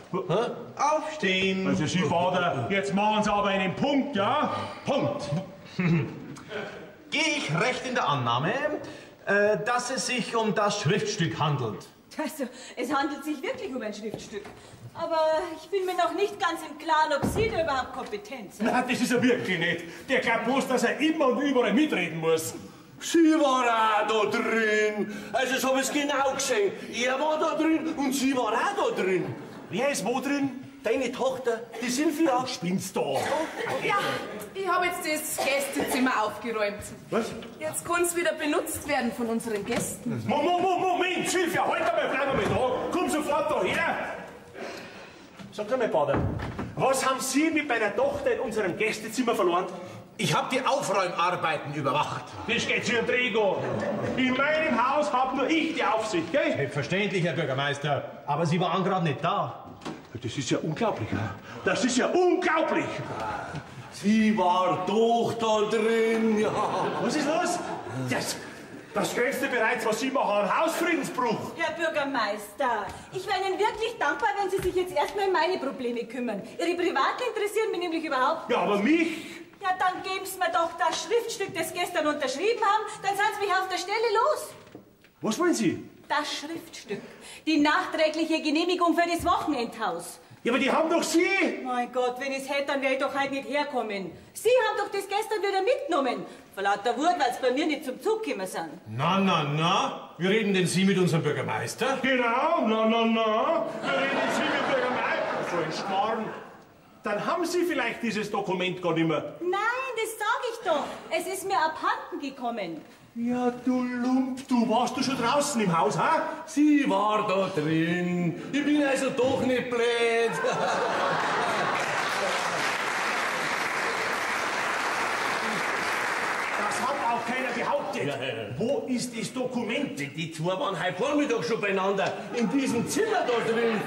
Aufstehen. Also, Sie Vater, jetzt machen Sie aber einen Punkt, ja? Punkt. Gehe ich recht in der Annahme, dass es sich um das Schriftstück handelt? Also, es handelt sich wirklich um ein Schriftstück. Aber ich bin mir noch nicht ganz im Klaren, ob Sie da überhaupt kompetent sind. Nein, das ist er wirklich nicht. Der glaubt bloß, dass er immer und überall mitreden muss. Sie war auch da drin. Also, das habe ich genau gesehen. Er war da drin und sie war auch da drin. Wer ist wo drin? deine Tochter, die Silvia. Spinnst du? Ja, ich habe jetzt das Gästezimmer aufgeräumt. Was? Jetzt kann es wieder benutzt werden von unseren Gästen. Moment, Silvia, halt einmal, bleib einmal da. Komm sofort da her. Sag einmal, Bader, was haben Sie mit meiner Tochter in unserem Gästezimmer verloren? Ich habe die Aufräumarbeiten überwacht. Das geht zu Trigo. In meinem Haus hab nur ich die Aufsicht, gell? Selbstverständlich, Herr Bürgermeister. Aber Sie waren gerade nicht da. Das ist ja unglaublich. Das ist ja unglaublich. Sie war doch da drin, ja. Was ist los? Das größte bereits, was Sie machen, ein Hausfriedensbruch. Herr Bürgermeister, ich wäre Ihnen wirklich dankbar, wenn Sie sich jetzt erstmal um meine Probleme kümmern. Ihre Privaten interessieren mich nämlich überhaupt nicht. Ja, aber mich? Ja, dann geben Sie mir doch das Schriftstück, das Sie gestern unterschrieben haben, dann sind Sie mich auf der Stelle los. Was wollen Sie? Das Schriftstück. Die nachträgliche Genehmigung für das Wochenendhaus. Ja, aber die haben doch Sie. Mein Gott, wenn ich es hätte, dann wäre ich doch heute nicht herkommen. Sie haben doch das gestern wieder mitgenommen. Vor lauter Wut, weil Sie bei mir nicht zum Zug gekommen sind. Na. Wir reden denn Sie mit unserem Bürgermeister? Genau, na. Wir reden Sie mit Bürgermeister. So ein Schmarrn. Dann haben Sie vielleicht dieses Dokument gar nicht mehr. Nein, das sage ich doch. Es ist mir abhanden gekommen. Ja, du Lump, du warst du schon draußen im Haus, ha? Sie war da drin. Ich bin also doch nicht blöd. Das hat auch keiner behauptet. Ja. Wo ist das Dokument? Die zwei waren heute Vormittag schon beieinander. In diesem Zimmer da drin.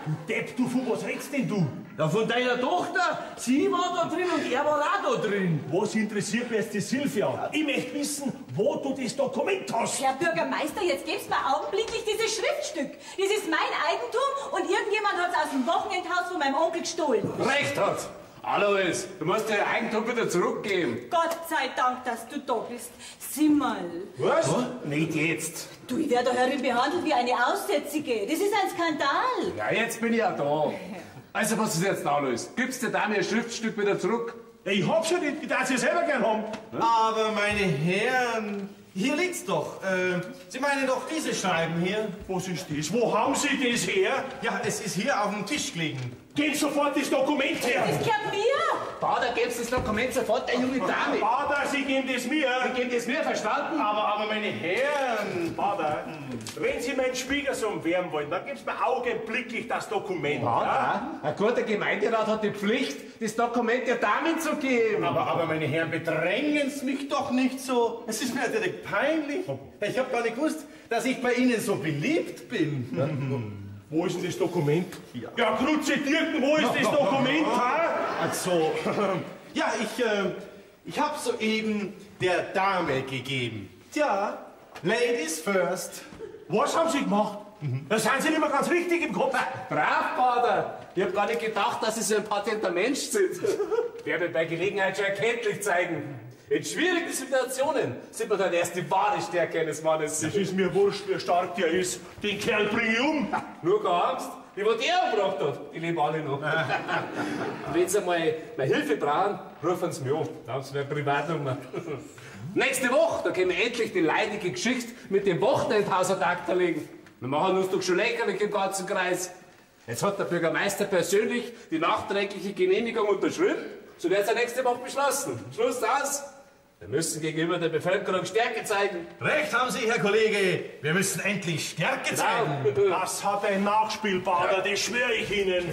Du Depp, du, von was redst denn du? Ja, von deiner Tochter. Sie war da drin und er war auch da drin. Was interessiert mich jetzt die Silvia? Ich möchte wissen, wo du das Dokument hast. Herr Bürgermeister, jetzt gib's mir augenblicklich dieses Schriftstück. Das ist mein Eigentum und irgendjemand hat es aus dem Wochenendhaus von meinem Onkel gestohlen. Recht hat. Alois, du musst dein Eigentum wieder zurückgeben. Gott sei Dank, dass du da bist. Sieh mal. Was? Nicht jetzt. Du, ich werde herin behandelt wie eine Aussätzige. Das ist ein Skandal. Ja, jetzt bin ich ja da. Also, was ist jetzt da, Alois? Gibst du da mir ein Schriftstück wieder zurück? Ich hab's ja nicht, ich darf es ja selber gern haben. Aber meine Herren, hier liegt's doch. Sie meinen doch dieses Schreiben hier? Was ist das? Wo haben Sie das her? Ja, es ist hier auf dem Tisch gelegen. Gebt sofort das Dokument her. Das gehört mir. Bader, gibst das Dokument sofort der junge Dame. Bader, Sie geben das mir. Sie geben das mir, verstanden? Aber meine Herren. Bader, wenn Sie meinen Schwiegersohn werden wollen, dann gib's mir augenblicklich das Dokument. Ja? Ja? Ein guter Gemeinderat hat die Pflicht, das Dokument der Dame zu geben. Aber meine Herren, bedrängen Sie mich doch nicht so. Es ist mir direkt peinlich. Ich habe gar nicht gewusst, dass ich bei Ihnen so beliebt bin. Wo ist denn das Dokument? Ja, Krutze Dirken, wo ist das Dokument? Ha? Also, ja, ich habe soeben der Dame gegeben. Tja, Ladies first. Was haben Sie gemacht? Da sind Sie nicht mehr ganz richtig im Kopf. Brav, Bader. Ich hab gar nicht gedacht, dass Sie so ein patenter Mensch sind. Werde bei Gelegenheit schon erkenntlich zeigen. In schwierigen Situationen sieht man dann erst die wahre Stärke eines Mannes. Das ist mir wurscht, wie stark der ist. Den Kerl bring ich um. Nur keine Angst, die, was der umgebracht hat, die leben alle noch. Und wenn Sie mal Hilfe brauchen, rufen Sie mich an. Da haben Sie meine Privatnummer. Nächste Woche, da können wir endlich die leidige Geschichte mit dem Wochenendhaus ad acta legen. Wir machen uns doch schon lächerlich im ganzen Kreis. Jetzt hat der Bürgermeister persönlich die nachträgliche Genehmigung unterschrieben. So wird es ja nächste Woche beschlossen. Schluss aus. Wir müssen gegenüber der Bevölkerung Stärke zeigen. Recht haben Sie, Herr Kollege. Wir müssen endlich Stärke zeigen. Das hat ein Nachspielbader, das schwöre ich Ihnen.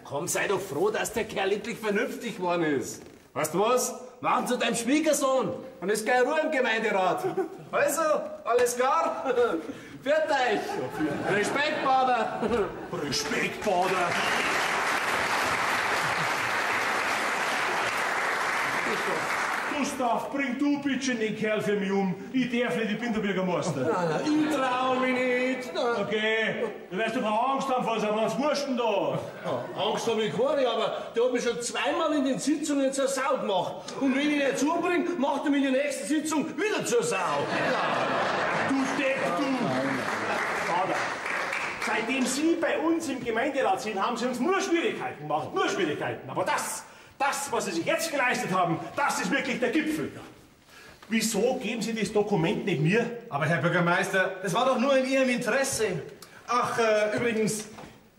Komm, sei doch froh, dass der Kerl endlich vernünftig geworden ist. Weißt du was? Machen zu deinem Schwiegersohn. Und ist keine Ruhe im Gemeinderat. Also, alles klar? Führt euch. Respekt, Bader. Respekt, Bader. Gustav, bring du bitte den Kerl für mich um. Ich darf nicht, ich bin der Bürgermeister. Nein, ich trau mich nicht. Okay, du wirst doch keine Angst haben vor so einem Wursten da. Ja, Angst habe ich keine, aber der hat mich schon zweimal in den Sitzungen zur Sau gemacht. Und wenn ich ihn nicht zubringe, macht er mich in der nächsten Sitzung wieder zur Sau. Du Depp, du. Vater, seitdem Sie bei uns im Gemeinderat sind, haben Sie uns nur Schwierigkeiten gemacht. Nur Schwierigkeiten. Aber das, was Sie sich jetzt geleistet haben, das ist wirklich der Gipfel. Wieso geben Sie das Dokument nicht mir? Aber Herr Bürgermeister, das war doch nur in Ihrem Interesse. Ach, übrigens,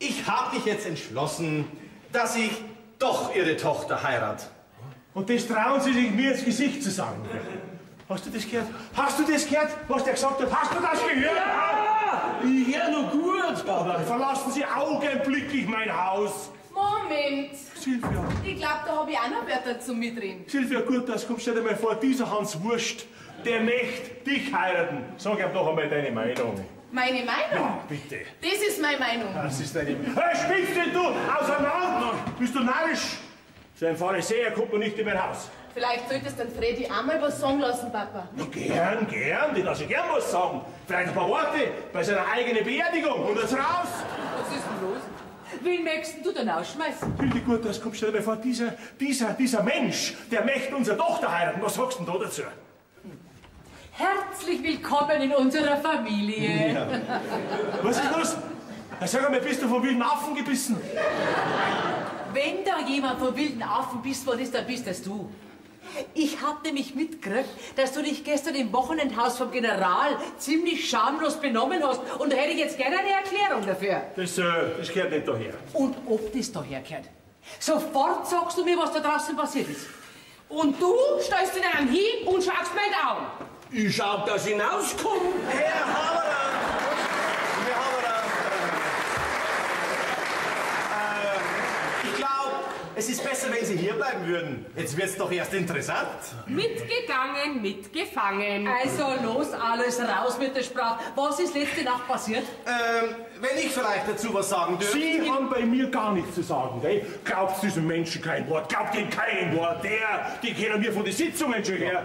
ich habe mich jetzt entschlossen, dass ich doch Ihre Tochter heirate. Und das trauen Sie sich mir ins Gesicht zu sagen. Hast du das gehört? Hast du das gehört, was der gesagt hat? Hast du das gehört? Ja! Ich hör noch gut, Papa. Verlassen Sie augenblicklich mein Haus. Moment. Silvia. Ich glaube, da habe ich auch noch Wörter zum Mitreden. Silvia, gut, das kommst du dir mal vor. Dieser Hans Wurst, der möchte dich heiraten. Sag ihm doch einmal deine Meinung. Meine Meinung? Ja, bitte. Das ist meine Meinung. Das ist deine Meinung. Hey, spinnst denn du? Auseinander! Bist du narrisch? So ein Pharisäer kommt man nicht in mein Haus. Vielleicht solltest du den Freddy auch mal was sagen lassen, Papa. Ja, gern, den lasse ich gern was sagen. Vielleicht ein paar Worte bei seiner eigenen Beerdigung. Und jetzt raus! Was ist denn los? Wen möchtest du denn ausschmeißen? Hilde gut, das kommst du dir mal vor. Dieser Mensch, der möchte unsere Tochter heiraten. Was sagst du denn da dazu? Herzlich willkommen in unserer Familie. Ja. Was ist los? Sag einmal, bist du vom wilden Affen gebissen? Wenn da jemand von wilden Affen bist worden ist, dann bist das du. Ich hab nämlich mitgekriegt, dass du dich gestern im Wochenendhaus vom General ziemlich schamlos benommen hast. Und da hätte ich jetzt gerne eine Erklärung dafür. Das gehört nicht daher. Und ob das daher gehört? Sofort sagst du mir, was da draußen passiert ist. Und du stellst in einem Hieb und schaust mir in die Augen. Ich schau, dass ich hinauskomme. Herr Haberer! Ich glaube, es ist besser, wenn Sie hier bleiben würden. Jetzt wird's doch erst interessant. Mitgegangen, mitgefangen. Also los, alles raus mit der Sprache. Was ist letzte Nacht passiert? Wenn ich vielleicht dazu was sagen dürfte. Sie haben bei mir gar nichts zu sagen, gell? Glaubt diesem Menschen kein Wort, glaubt ihm kein Wort. Die kennen wir von den Sitzungen schon her.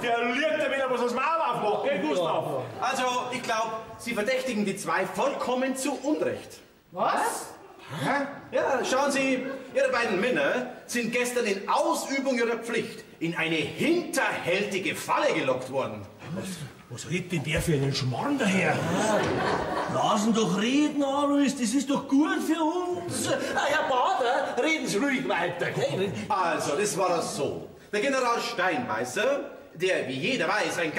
Der lügt, wenn er was aus dem Maul aufmacht, gell, Gustav? Also, ich glaube, Sie verdächtigen die zwei vollkommen zu Unrecht. Was? Ja, schauen Sie, Ihre beiden Männer sind gestern in Ausübung ihrer Pflicht in eine hinterhältige Falle gelockt worden. Was redet denn der für einen Schmarrn daher? Lass ihn doch reden, Alois, das ist doch gut für uns. Herr Bader, reden Sie ruhig weiter. Gell? Also, das war das so. Der General Steinmeißer, der, wie jeder weiß, ein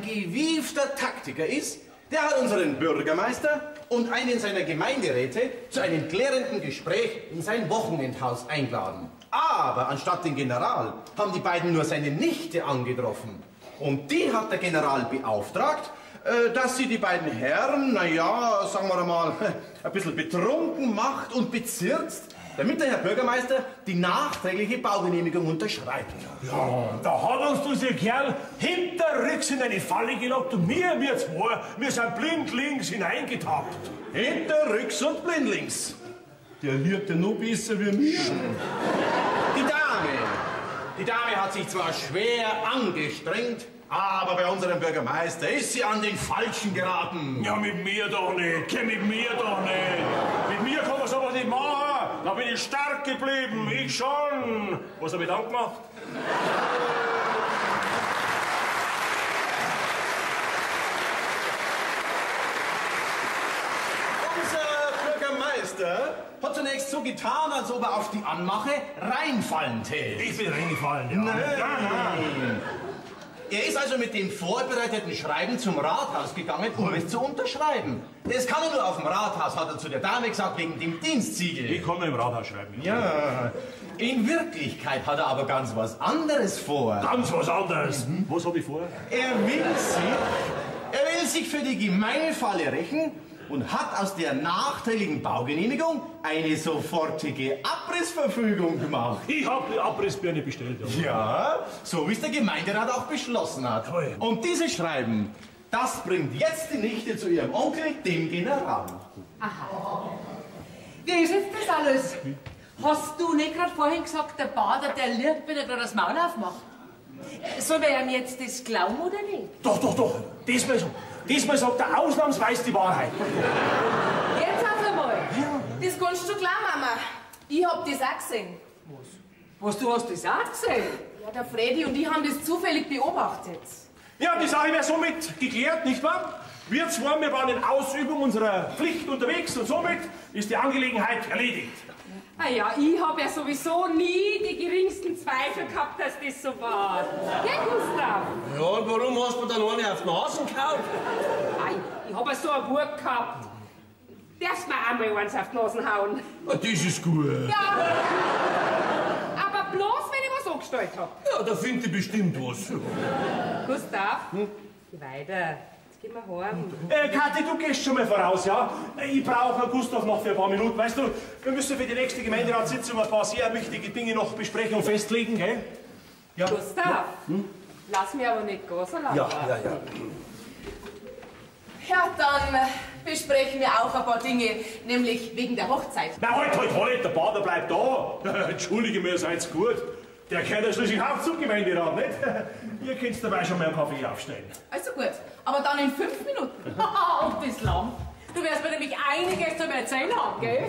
gewiefter Taktiker ist, der hat unseren Bürgermeister und einen seiner Gemeinderäte zu einem klärenden Gespräch in sein Wochenendhaus eingeladen. Aber anstatt den General haben die beiden nur seine Nichte angetroffen. Und die hat der General beauftragt, dass sie die beiden Herren, naja, sagen wir mal, ein bisschen betrunken macht und bezirzt, damit der Herr Bürgermeister die nachträgliche Baugenehmigung unterschreibt. Ja, da hat uns dieser Kerl hinterrücks in eine Falle gelockt und wir zwei, wir sind blindlings hineingetappt. Hinterrücks und blindlings. Der lügt ja noch besser wie mir. Die Dame hat sich zwar schwer angestrengt, aber bei unserem Bürgermeister ist sie an den Falschen geraten. Ja, mit mir doch nicht, mit mir doch nicht. Mit mir kann man sowas nicht machen. Da bin ich stark geblieben, ich schon. Was hab ich dann gemacht? Unser Bürgermeister hat zunächst so getan, als ob er auf die Anmache reinfallen täte. Ich bin reingefallen, ja. Nein. Er ist also mit dem vorbereiteten Schreiben zum Rathaus gegangen, um es zu unterschreiben. Das kann er nur auf dem Rathaus, hat er zu der Dame gesagt, wegen dem Dienstsiegel. Ich kann nur im Rathaus schreiben. Ja, in Wirklichkeit hat er aber ganz was anderes vor. Ganz was anderes. Was hab ich vor? Er will sich für die Gemeinfalle rächen und hat aus der nachträglichen Baugenehmigung eine sofortige Abrissverfügung gemacht. Ich hab die Abrissbirne bestellt. Ja, so wie es der Gemeinderat auch beschlossen hat. Toll. Und dieses Schreiben, das bringt jetzt die Nichte zu ihrem Onkel, dem General. Aha. Wie ist jetzt das alles? Hast du nicht gerade vorhin gesagt, der Bader, der lügt, wenn er gerade das Maul aufmacht? Soll wir ihm jetzt das glauben oder nicht? Doch. Diesmal sagt er ausnahmsweise die Wahrheit. Jetzt auf einmal. Das kannst du klar, Mama. Ich hab das auch gesehen. Was, du hast das auch gesehen? Ja, der Freddy und ich haben das zufällig beobachtet. Ja, die Sache wäre somit geklärt, nicht wahr? Wir zwei, wir waren in Ausübung unserer Pflicht unterwegs und somit ist die Angelegenheit erledigt. Ah ja, ich habe ja sowieso nie die geringsten Zweifel gehabt, dass das so war. Gell, Gustav? Ja, und warum hast du dann eine auf die Nase gehauen? Nein, ich habe so eine Wut gehabt. darfst mir einmal eins auf die Nase hauen. Ah, das ist gut. Ja. Aber bloß, wenn ich was angestellt hab. Ja, da findet ihr bestimmt was. Gustav, geh weiter. Jetzt gehen wir heim. Kathi, du gehst schon mal voraus, ja? Ich brauche Gustav noch für ein paar Minuten. Weißt du, wir müssen für die nächste Gemeinderatssitzung ein paar sehr wichtige Dinge noch besprechen und festlegen, gell? Ja. Gustav, lass mich aber nicht gehen, so lange. Ja. Ja, dann besprechen wir auch ein paar Dinge, nämlich wegen der Hochzeit. Na, halt, der Bader bleibt da. Entschuldige mir, seid's gut. Der gehört ja schließlich auch zum Gemeinderat, nicht? Ihr könnt dabei schon mal einen Kaffee aufstellen. Also gut, aber dann in 5 Minuten. Haha, und bislang. Du wirst mir nämlich einiges zum Erzählen haben, gell?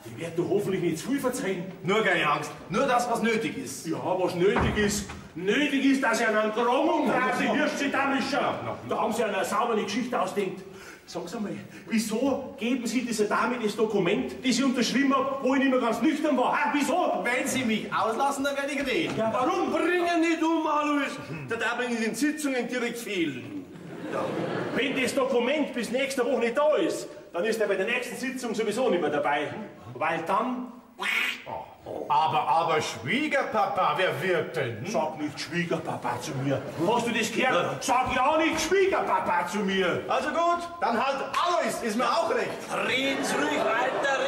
Ich werde dir hoffentlich nicht zu viel verzeihen. Nur keine Angst, nur das, was nötig ist. Ja, was nötig ist. Nötig ist, dass ihr einen Gromung drauf die Hirsche da mischen. Da haben sie eine saubere Geschichte ausdenkt. Sagen Sie mal, wieso geben Sie dieser Dame das Dokument, das ich unterschrieben habe, wo ich nicht mehr ganz nüchtern war? Ha, wieso? Wenn Sie mich auslassen, dann werde ich reden. Ja, warum? Bringen nicht um, Alois. Da darf man in den Sitzungen direkt fehlen. Wenn das Dokument bis nächste Woche nicht da ist, dann ist er bei der nächsten Sitzung sowieso nicht mehr dabei. Weil dann... Aber Schwiegerpapa, wer wird denn? Sag nicht Schwiegerpapa zu mir. Hast du das gehört? Sag ja nicht Schwiegerpapa zu mir. Also gut, dann halt Alois, ist mir auch recht. Reden's ruhig weiter,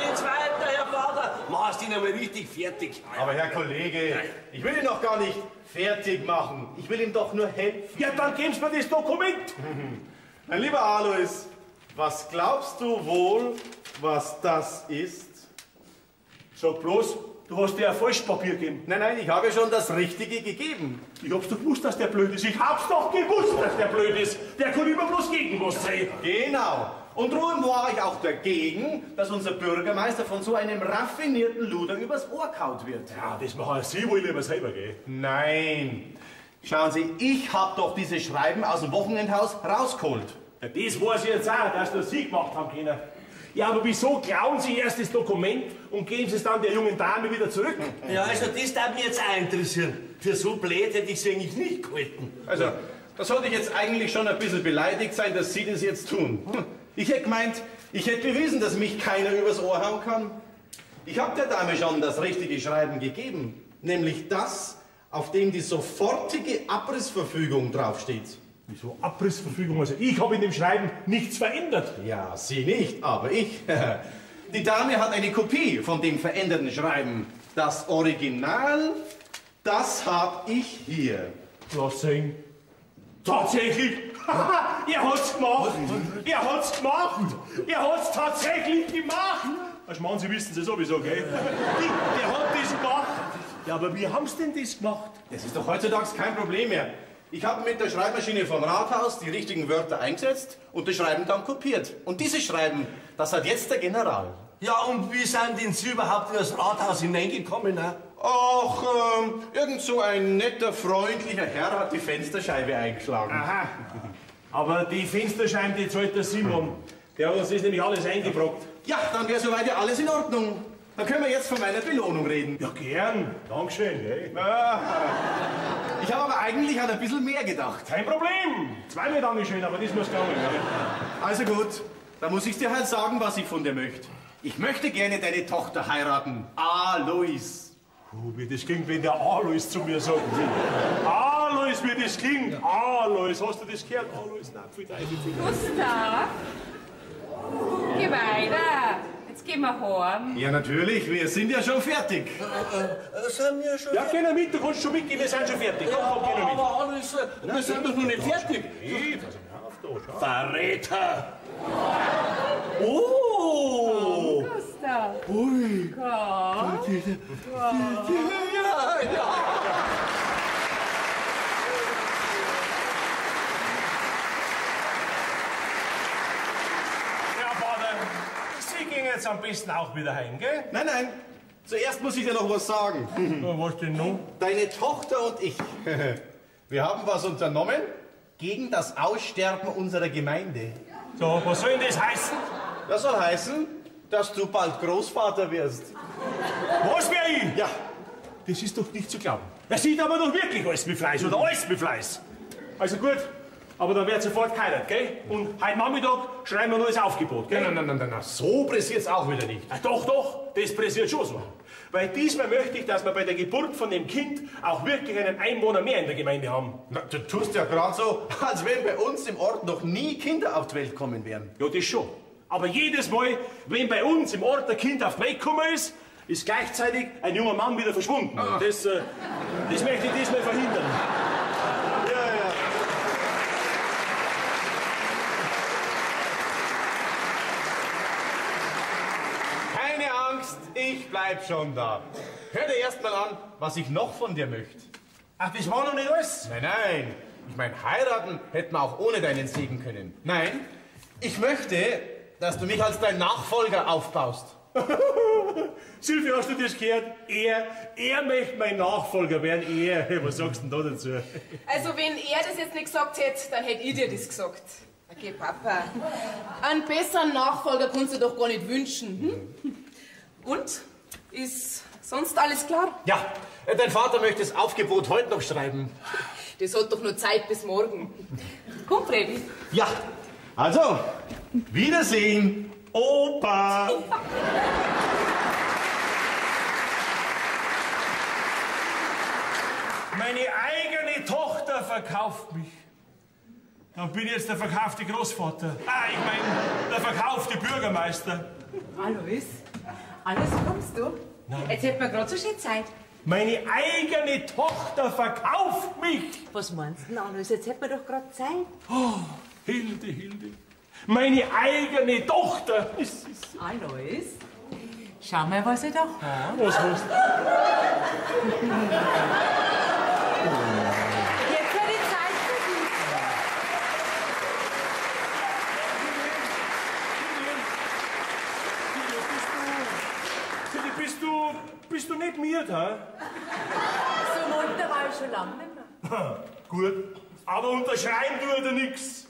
Herr Vater. Machst ihn einmal richtig fertig. Aber Herr Kollege, ich will ihn noch gar nicht fertig machen. Ich will ihm doch nur helfen. Ja, dann geben Sie mir das Dokument. Mein lieber Alois, was glaubst du wohl, was das ist? Sag bloß, du hast dir ein Falschpapier gegeben. Nein, ich habe schon das Richtige gegeben. Ich hab's doch gewusst, dass der blöd ist. Ich hab's doch gewusst, dass der blöd ist. Der kann immer bloß gegen was sein. Genau. Und darum war ich auch dagegen, dass unser Bürgermeister von so einem raffinierten Luder übers Ohr kaut wird. Ja, das machen Sie wohl lieber selber, gell? Nein. Schauen Sie, ich habe doch dieses Schreiben aus dem Wochenendhaus rausgeholt. Ja, das weiß ich jetzt auch, dass das Sie gemacht haben können. Ja, aber wieso klauen Sie erst das Dokument und geben Sie es dann der jungen Dame wieder zurück? Ja, also das darf mich jetzt auch interessieren. Für so blöd hätte ich sie eigentlich nicht gehalten. Also, da sollte ich jetzt eigentlich schon ein bisschen beleidigt sein, dass Sie das jetzt tun. Ich hätte gemeint, ich hätte bewiesen, dass mich keiner übers Ohr hauen kann. Ich habe der Dame schon das richtige Schreiben gegeben. Nämlich das, auf dem die sofortige Abrissverfügung draufsteht. Wieso Abrissverfügung? Also ich habe in dem Schreiben nichts verändert. Ja, Sie nicht, aber ich. Die Dame hat eine Kopie von dem veränderten Schreiben. Das Original, das habe ich hier. Lass sehen. Tatsächlich? Er hat's gemacht! Er hat's gemacht! Er hat's tatsächlich gemacht! Herr Schmarrn, Sie wissen es sowieso, gell? Der hat das gemacht! Ja, aber wie haben's denn das gemacht? Das ist doch heutzutage kein Problem mehr. Ich habe mit der Schreibmaschine vom Rathaus die richtigen Wörter eingesetzt und das Schreiben dann kopiert. Und dieses Schreiben, das hat jetzt der General. Ja, und wie sind denn Sie überhaupt in das Rathaus hineingekommen? Ne? Ach, irgend so ein netter, freundlicher Herr hat die Fensterscheibe eingeschlagen. Aha. Aber die Fensterscheiben, die zahlt der Simon. Der hat uns das nämlich alles eingebrockt. Ja, dann wäre soweit ja alles in Ordnung. Dann können wir jetzt von meiner Belohnung reden. Ja, gern. Dankeschön, gell? Ich habe aber eigentlich an ein bisschen mehr gedacht. Kein Problem. Zweimal Dankeschön, aber das muss gegangen werden. Also gut, dann muss ich dir halt sagen, was ich von dir möchte. Ich möchte gerne deine Tochter heiraten. Alois. Wie das klingt, wenn der Alois zu mir sagt. Alois, wie das klingt. Alois, hast du das gehört? Alois, nein, viel Gustav, geh weiter. Jetzt gehen wir heim. Ja, natürlich, wir sind ja schon fertig. Sind wir schon Ja, geh noch mit, du kannst schon mitgehen, wir sind schon fertig. Komm, geh noch mit. aber alles, wir sind doch noch nicht fertig. Hey, pass mal auf da, schau. Verräter! Oh! Gustav. Ui! Komm. Ja! Ja, Vater, Sie gehen jetzt am besten auch wieder heim, gell? Nein, zuerst muss ich dir noch was sagen. Na, was denn nun? Deine Tochter und ich, wir haben was unternommen gegen das Aussterben unserer Gemeinde. So, was soll denn das heißen? Das soll heißen, dass du bald Großvater wirst. Was wär ich? Ja, Das ist doch nicht zu glauben. Er sieht aber doch wirklich alles mit Fleiß oder alles mit Fleiß. Also gut, Aber dann wird sofort geheiratet, gell? Und heute Nachmittag schreiben wir noch das Aufgebot, gell? Nein, so pressiert's auch wieder nicht. Doch, das pressiert schon so. Weil diesmal möchte ich, dass wir bei der Geburt von dem Kind auch wirklich einen Einwohner mehr in der Gemeinde haben. Na, du tust ja gerade so, als wenn bei uns im Ort noch nie Kinder auf die Welt kommen wären. Ja, das schon. Aber jedes Mal, wenn bei uns im Ort ein Kind auf die Welt gekommen ist, ist gleichzeitig ein junger Mann wieder verschwunden. Das möchte ich diesmal verhindern. Ja. Keine Angst, ich bleib schon da. Hör dir erst mal an, was ich noch von dir möchte. Ach, das war noch nicht alles? Nein. Ich meine, heiraten hätten wir auch ohne deinen Segen können. Nein, ich möchte, dass du mich als dein Nachfolger aufbaust. Silvia, hast du das gehört? Er möchte mein Nachfolger werden. Er. Was sagst du denn da dazu? Also, wenn er das jetzt nicht gesagt hätte, dann hätte ich dir das gesagt. Okay, Papa. Einen besseren Nachfolger kannst du doch gar nicht wünschen. Hm? Und? Ist sonst alles klar? Ja, dein Vater möchte das Aufgebot heute noch schreiben. Das hat doch nur Zeit bis morgen. Komm, Freddy. Ja, also, Wiedersehen, Opa. Meine eigene Tochter verkauft mich. Dann bin ich jetzt der verkaufte Großvater. Ich meine, der verkaufte Bürgermeister. Alois, alles kommst du? Nein. Jetzt hätten wir gerade so schön Zeit. Meine eigene Tochter verkauft mich. Was meinst du denn, Alois? Jetzt hätten wir doch gerade Zeit. Oh, Hilde. Meine eigene Tochter. Alois, schau mal, was ich da habe. Was hast du? Jetzt wird die Zeit für dich. Bist du nicht miert, ha? So munter war ich schon lange nicht mehr. Gut, aber unterschreiben tut er nix.